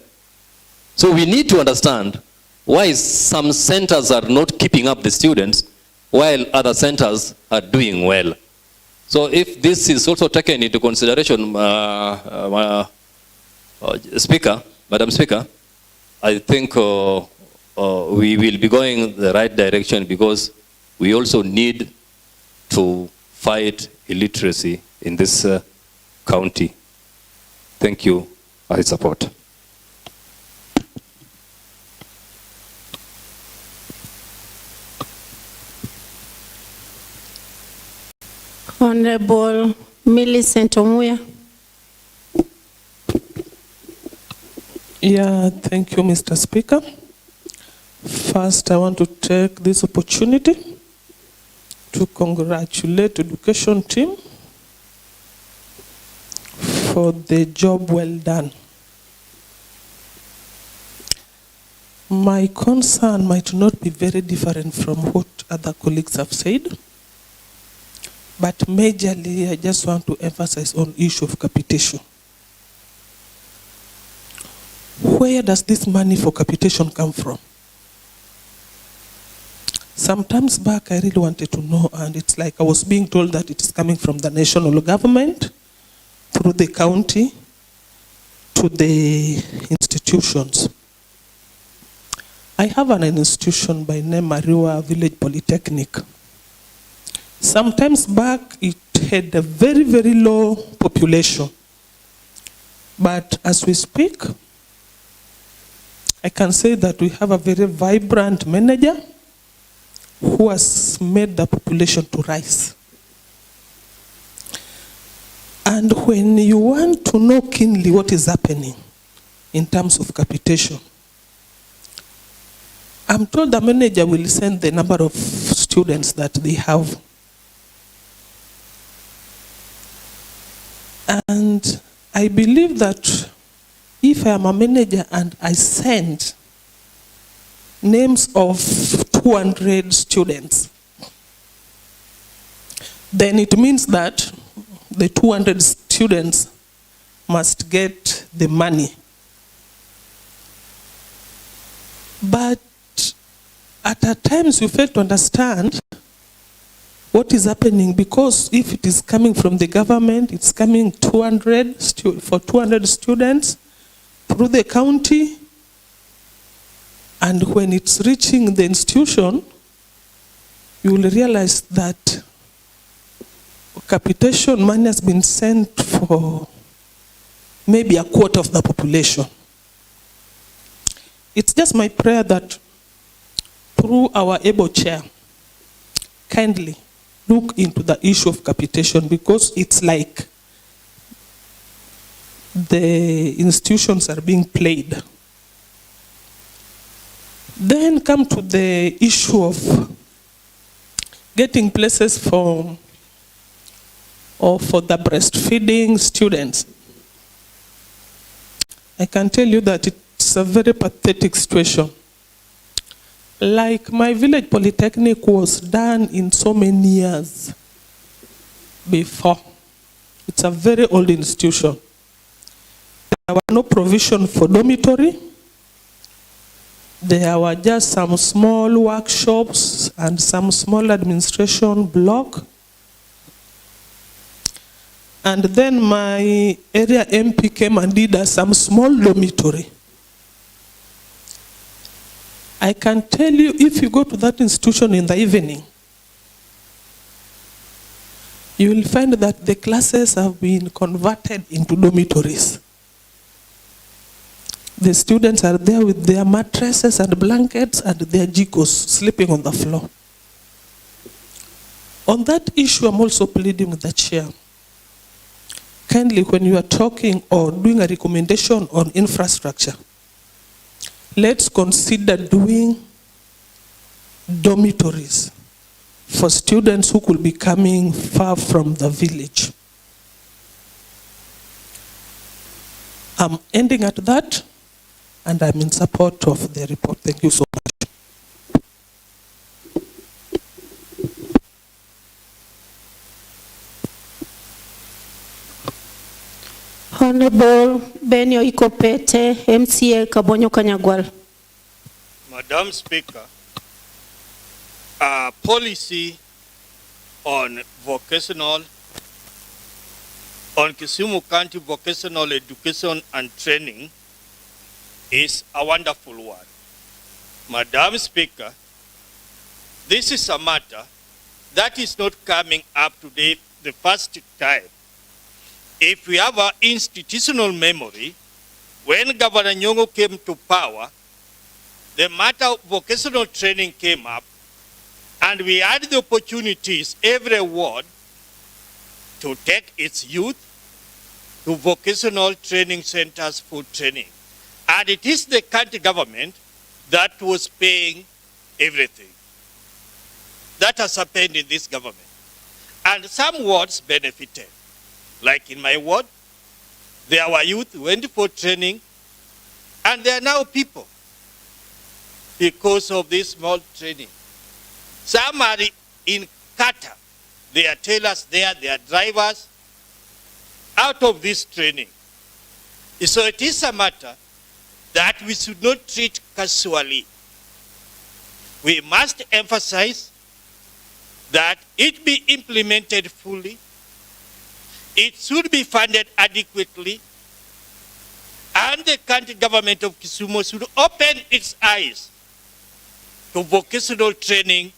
So we need to understand why some centers are not keeping up the students while other centers are doing well. So if this is also taken into consideration, Speaker, Madam Speaker, I think we will be going the right direction because we also need to fight illiteracy in this county. Thank you. I support. Honorable Millicent Omuya. Yeah, thank you, Mr. Speaker. First, I want to take this opportunity to congratulate the education team for the job well done. My concern might not be very different from what other colleagues have said, but majorly I just want to emphasize on issue of capitation. Where does this money for capitation come from? Sometimes back I really wanted to know, and it's like I was being told that it is coming from the national government, through the county, to the institutions. I have an institution by name Mariwa Village Polytechnic. Sometimes back it had a very, very low population. But as we speak, I can say that we have a very vibrant manager who has made the population to rise. And when you want to know keenly what is happening in terms of capitation, I'm told the manager will send the number of students that they have. And I believe that if I am a manager and I send names of 200 students, then it means that the 200 students must get the money. But at times you fail to understand what is happening, because if it is coming from the government, it's coming for 200 students through the county, and when it's reaching the institution, you will realize that capitation money has been sent for maybe a quarter of the population. It's just my prayer that through our able chair, kindly look into the issue of capitation, because it's like the institutions are being played. Then come to the issue of getting places for the breastfeeding students. I can tell you that it's a very pathetic situation. Like my village polytechnic was done in so many years. before. It's a very old institution. There were no provision for dormitory. There were just some small workshops and some small administration block. And then my area MP came and did some small dormitory. I can tell you, if you go to that institution in the evening, you will find that the classes have been converted into dormitories. The students are there with their mattresses and blankets and their jikos sleeping on the floor. On that issue, I'm also pleading with the chair. Kindly, when you are talking or doing a recommendation on infrastructure, let's consider doing dormitories for students who could be coming far from the village. I'm ending at that, and I'm in support of the report. Thank you so much. Honorable Benio Ikopete, MCA Kabonyo Kanyagwal. Madam Speaker, policy on vocational, on Kisumu County vocational education and training is a wonderful one. Madam Speaker, this is a matter that is not coming up today the first time. If we have an institutional memory, when Governor Nyong'o came to power, the matter of vocational training came up, and we had the opportunities, every ward, to take its youth to vocational training centers for training. And it is the county government that was paying everything. That has happened in this government. And some wards benefited. Like in my ward, there were youth who went for training, and they are now people because of this small training. Some are in Kata. They are tailors there, they are drivers out of this training. So it is a matter that we should not treat casually. We must emphasize that it be implemented fully. It should be funded adequately, and the county government of Kisumu should open its eyes to vocational training,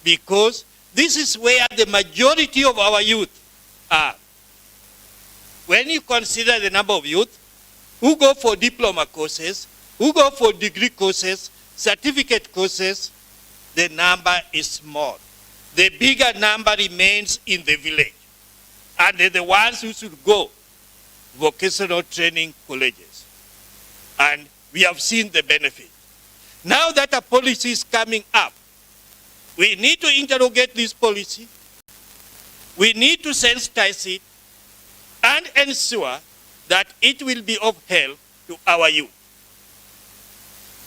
because this is where the majority of our youth are. When you consider the number of youth who go for diploma courses, who go for degree courses, certificate courses, the number is small. The bigger number remains in the village. And they're the ones who should go vocational training colleges. And we have seen the benefit. Now that a policy is coming up, we need to interrogate this policy. We need to sensitize it and ensure that it will be of help to our youth.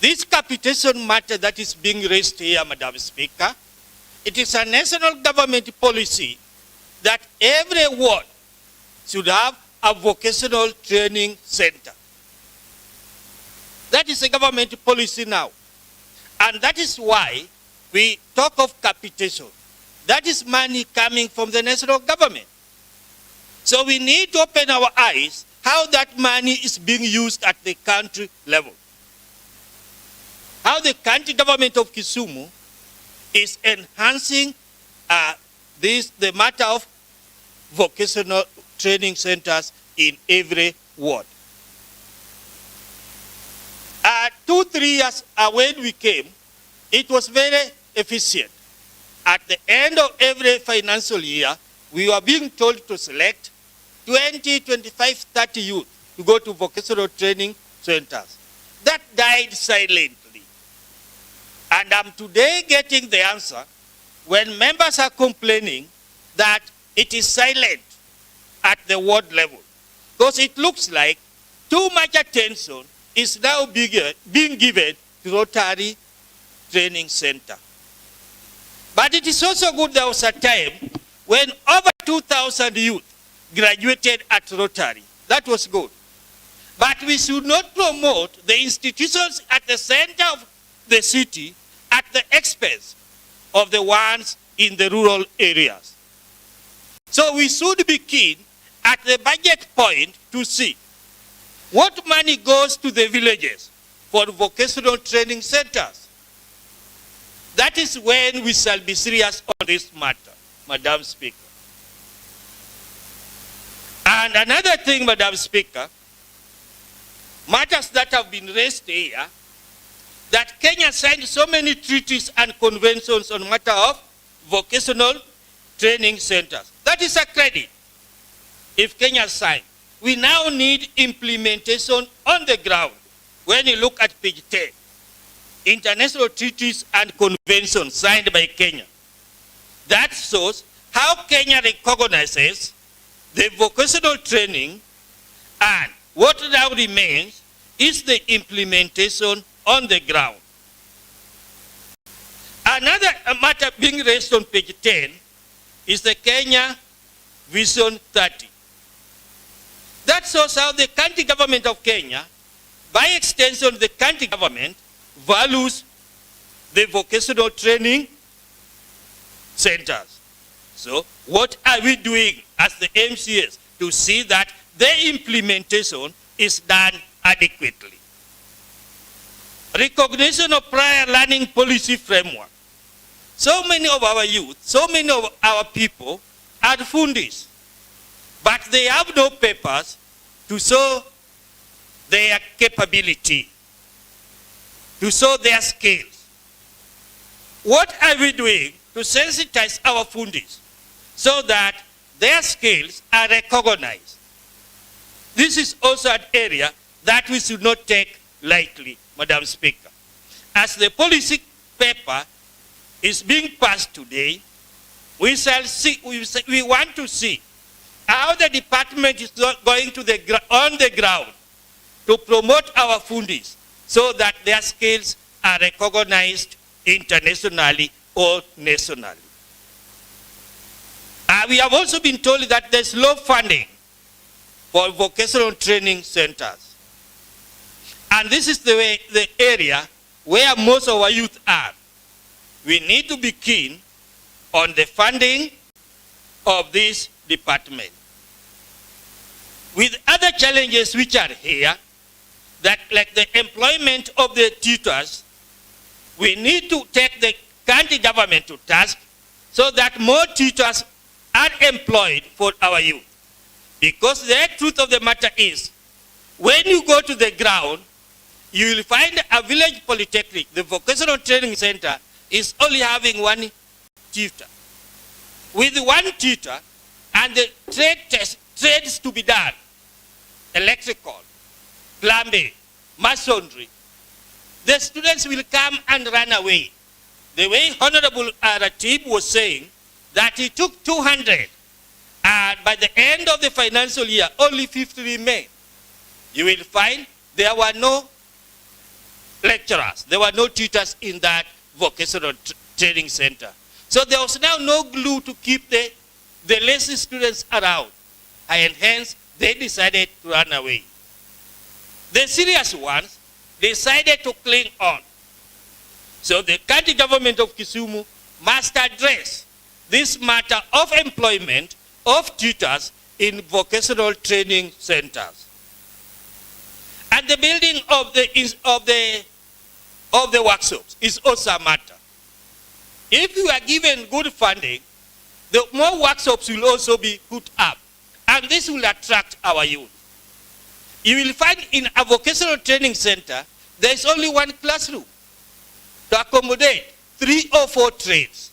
This capitation matter that is being raised here, Madam Speaker, it is a national government policy that every ward should have a vocational training center. That is a government policy now. And that is why we talk of capitation. That is money coming from the national government. So we need to open our eyes how that money is being used at the country level. How the county government of Kisumu is enhancing the matter of vocational training centers in every ward. 2-3 years when we came, it was very efficient. At the end of every financial year, we were being told to select 20, 25, 30 youth to go to vocational training centers. That died silently. And I'm today getting the answer when members are complaining that it is silent at the ward level. Because it looks like too much attention is now being given to Rotary Training Center. But it is also good there was a time when over 2,000 youth graduated at Rotary. That was good. But we should not promote the institutions at the center of the city at the expense of the ones in the rural areas. So we should be keen at the budget point to see what money goes to the villages for vocational training centers. That is when we shall be serious on this matter, Madam Speaker. And another thing, Madam Speaker, matters that have been raised here, that Kenya signed so many treaties and conventions on matter of vocational training centers. That is a credit. If Kenya signed, we now need implementation on the ground. When you look at page 10, international treaties and conventions signed by Kenya. That shows how Kenya recognizes the vocational training, and what now remains is the implementation on the ground. Another matter being raised on page 10 is the Kenya Vision 30. That shows how the country government of Kenya, by extension the country government, values the vocational training centers. So what are we doing as the MCS to see that the implementation is done adequately? Recognition of prior learning policy framework. So many of our youth, so many of our people are fundis, but they have no papers to show their capability, to show their skills. What are we doing to sensitize our fundis so that their skills are recognized? This is also an area that we should not take lightly, Madam Speaker. As the policy paper is being passed today, we want to see how the department is going to on the ground to promote our fundis so that their skills are recognized internationally or nationally. We have also been told that there's low funding for vocational training centers. And this is the area where most of our youth are. We need to be keen on the funding of this department. With other challenges which are here, that like the employment of the tutors, we need to take the country government to task so that more teachers are employed for our youth. Because the truth of the matter is, when you go to the ground, you will find a village polytechnic, the vocational training center, is only having one tutor. With one tutor and the trades to be done, electrical, plumbing, masonry, the students will come and run away. The way Honorable Ratib was saying that he took 200 and by the end of the financial year, only 50 remain. You will find there were no lecturers, there were no tutors in that vocational training center. So there was now no glue to keep the lazy students around, and hence they decided to run away. The serious ones decided to cling on. So the county government of Kisumu must address this matter of employment of tutors in vocational training centers. And the building of the workshops is also a matter. If you are given good funding, the more workshops will also be put up. And this will attract our youth. You will find in a vocational training center, there is only one classroom to accommodate 3 or 4 trades.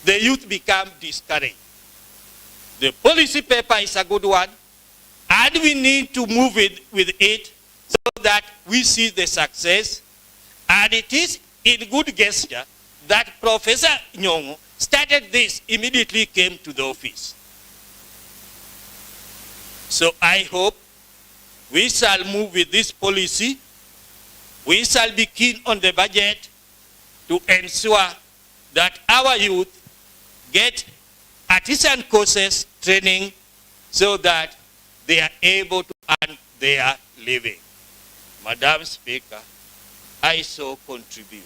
The youth become discouraged. The policy paper is a good one, and we need to move with it so that we see the success. And it is in good gesture that Professor Nyong'o started this immediately came to the office. So I hope we shall move with this policy. We shall be keen on the budget to ensure that our youth get artisan courses training so that they are able to earn their living. Madam Speaker, I so contribute.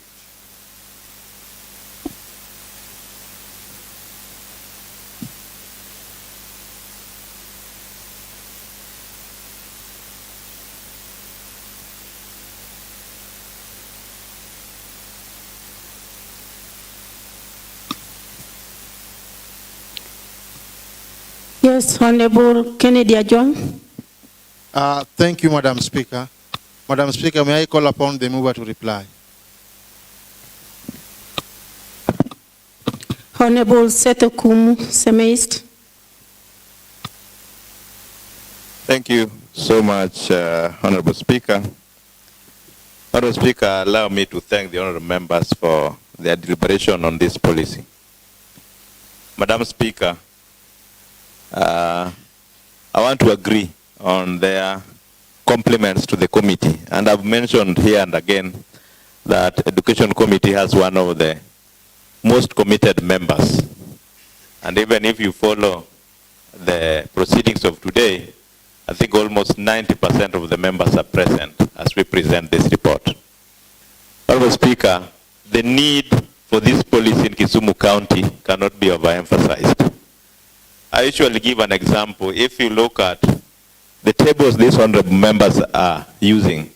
Yes, Honorable Kennedy Ajong. Thank you, Madam Speaker. Madam Speaker, may I call upon the mover to reply? Honorable Seto Kumu, Semeist. Thank you so much, Honorable Speaker. Honorable Speaker, allow me to thank the honorable members for their deliberation on this policy. Madam Speaker, I want to agree on their compliments to the committee. And I've mentioned here and again that Education Committee has one of the most committed members. And even if you follow the proceedings of today, I think almost 90% of the members are present as we present this report. Honorable Speaker, the need for this policy in Kisumu County cannot be overemphasized. I usually give an example. If you look at the tables these honorable members are using,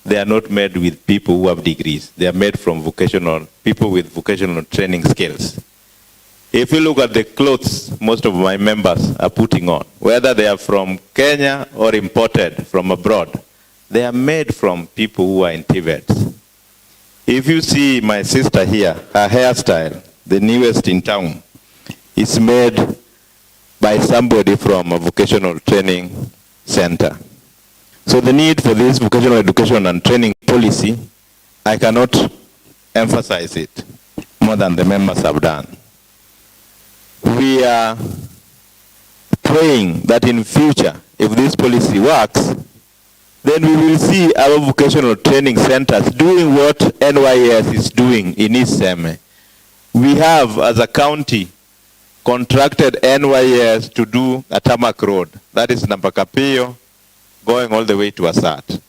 they are not made with people who have degrees. They are made from people with vocational training skills. If you look at the clothes most of my members are putting on, whether they are from Kenya or imported from abroad, they are made from people who are in TVETs. If you see my sister here, her hairstyle, the newest in town, is made by somebody from a vocational training center. So the need for this vocational education and training policy, I cannot emphasize it more than the members have done. We are praying that in future, if this policy works, then we will see our vocational training centers doing what NYS is doing in East Seme. We have, as a county, contracted NYS to do a tarmac road. That is Nampakapio, going all the way to Asat.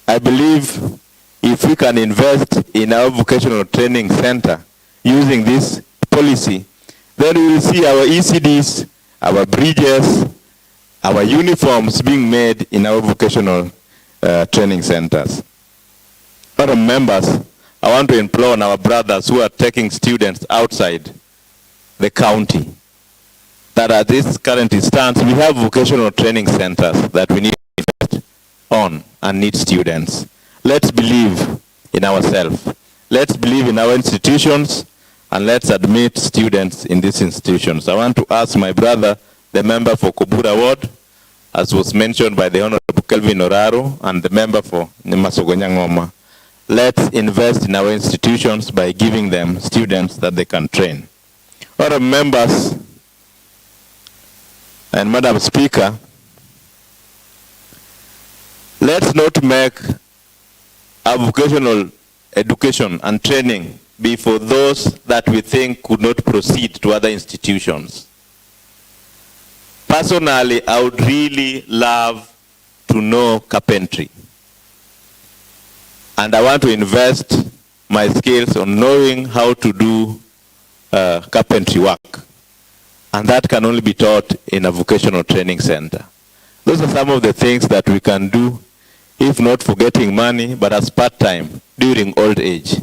I believe if we can invest in our vocational training center using this policy, then we will see our ECDs, our bridges, our uniforms being made in our vocational training centers. Other members, I want to implore on our brothers who are taking students outside the county that at this current instance, we have vocational training centers that we need to invest on and need students. Let's believe in ourselves. Let's believe in our institutions, and let's admit students in these institutions. I want to ask my brother, the member for Kobura Ward, as was mentioned by the Honorable Kelvin Oraro and the member for Nimasogonyangoma, let's invest in our institutions by giving them students that they can train. Other members and Madam Speaker, let's not make our vocational education and training be for those that we think could not proceed to other institutions. Personally, I would really love to know carpentry. And I want to invest my skills on knowing how to do carpentry work. And that can only be taught in a vocational training center. Those are some of the things that we can do, if not for getting money, but as part-time during old age.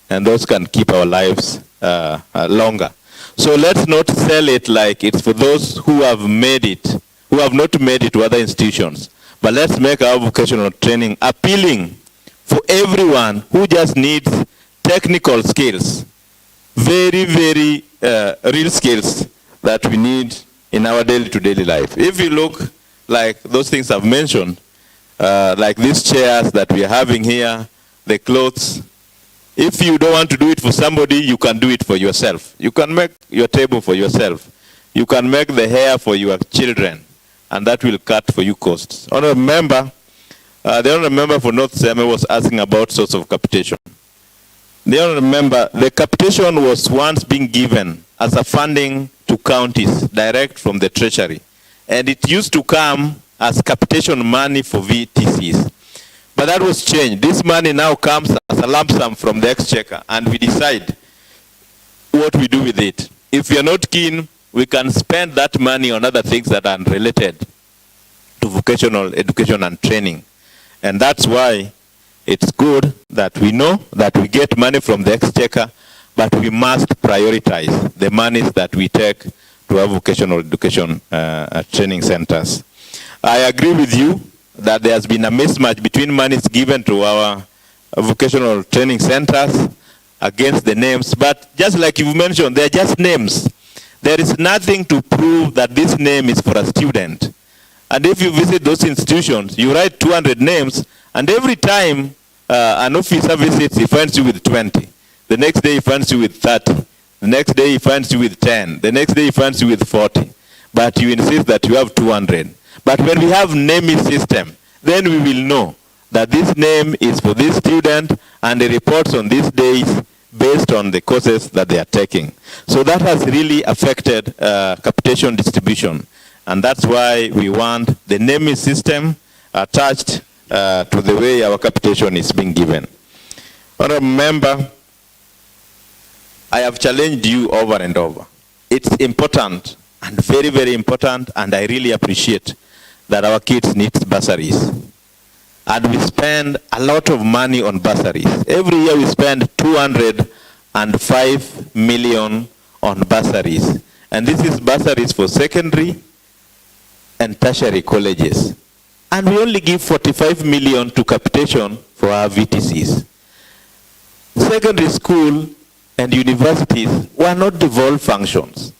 And those can keep our lives longer. So let's not sell it like it's for those who have made it, who have not made it to other institutions. But let's make our vocational training appealing for everyone who just needs technical skills, very, very real skills that we need in our daily-to-daily life. If you look like those things I've mentioned, like these chairs that we are having here, the clothes, if you don't want to do it for somebody, you can do it for yourself. You can make your table for yourself. You can make the hair for your children, and that will cut for you costs. The honorable member for North Seme was asking about source of capitation. The honorable member, the capitation was once being given as a funding to counties direct from the treasury. And it used to come as capitation money for VTCs. But that was changed. This money now comes as a lump sum from the exchequer, and we decide what we do with it. If we are not keen, we can spend that money on other things that are related to vocational education and training. And that's why it's good that we know that we get money from the exchequer, but we must prioritize the monies that we take to our vocational education training centers. I agree with you that there has been a mismatch between monies given to our vocational training centers against the names, but just like you mentioned, they're just names. There is nothing to prove that this name is for a student. And if you visit those institutions, you write 200 names, and every time an officer visits, he finds you with 20. The next day he finds you with 30. The next day he finds you with 10. The next day he finds you with 40. But you insist that you have 200. But when we have naming system, then we will know that this name is for this student and the reports on these days based on the courses that they are taking. So that has really affected capitation distribution. And that's why we want the naming system attached to the way our capitation is being given. Honorable Member, I have challenged you over and over. It's important and very, very important, and I really appreciate that our kids need bursaries. And we spend a lot of money on bursaries. Every year we spend 205 million on bursaries. And this is bursaries for secondary and tertiary colleges. And we only give 45 million to capitation for our VTCs. Secondary school and universities were not devolved functions.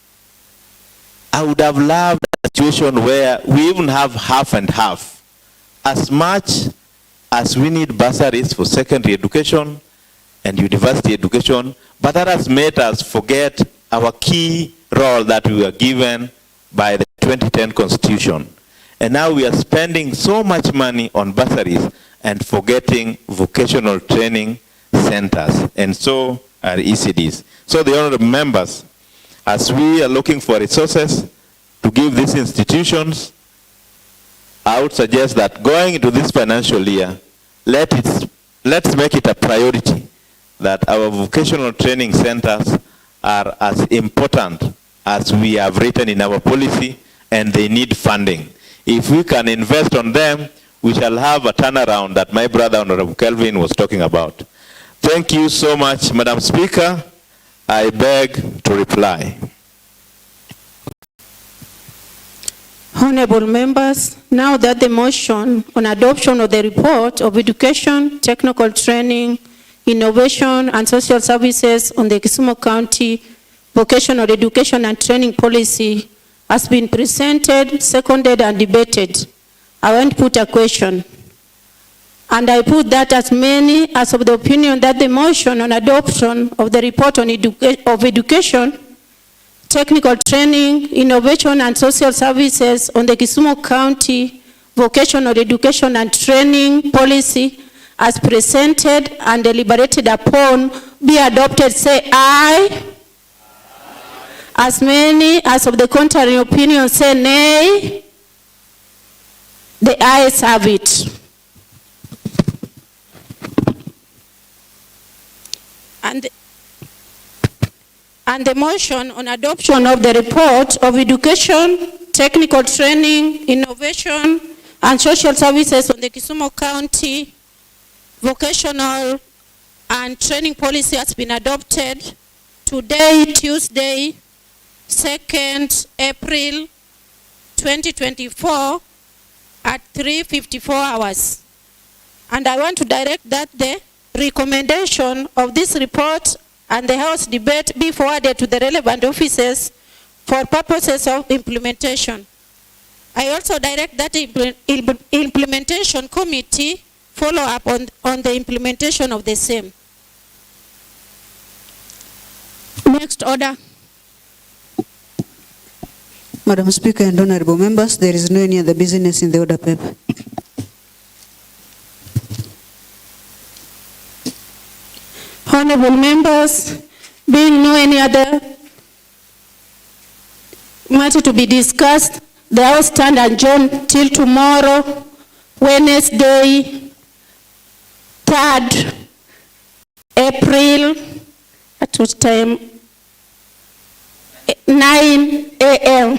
I would have loved a situation where we even have half and half. As much as we need bursaries for secondary education and university education, but that has made us forget our key role that we were given by the 2010 Constitution. And now we are spending so much money on bursaries and forgetting vocational training centers, and so are ECDs. So the honorable members, as we are looking for resources to give these institutions, I would suggest that going into this financial year, let's make it a priority that our vocational training centers are as important as we have written in our policy, and they need funding. If we can invest on them, we shall have a turnaround that my brother Honorable Kelvin was talking about. Thank you so much, Madam Speaker. I beg to reply. Honorable members, now that the motion on adoption of the report of education, technical training, innovation, and social services on the Kisumu County vocational education and training policy has been presented, seconded, and debated, I want to put a question. And I put that as many as of the opinion that the motion on adoption of the report on education, technical training, innovation, and social services on the Kisumu County vocational education and training policy as presented and deliberated upon be adopted, say aye. As many as of the contrary opinion say nay. The ayes have it. And the motion on adoption of the report of education, technical training, innovation, and social services on the Kisumu County vocational and training policy has been adopted today, Tuesday, 2nd April 2024 at 3:54 hours. And I want to direct that the recommendation of this report and the House debate be forwarded to the relevant offices for purposes of implementation. I also direct that the implementation committee follow up on the implementation of the same. Next order. Madam Speaker and honorable members, there is no any other business in the order paper. Honorable members, being no any other matter to be discussed. They all stand adjourned till tomorrow, Wednesday, 3rd April, at what time? 9 a.m.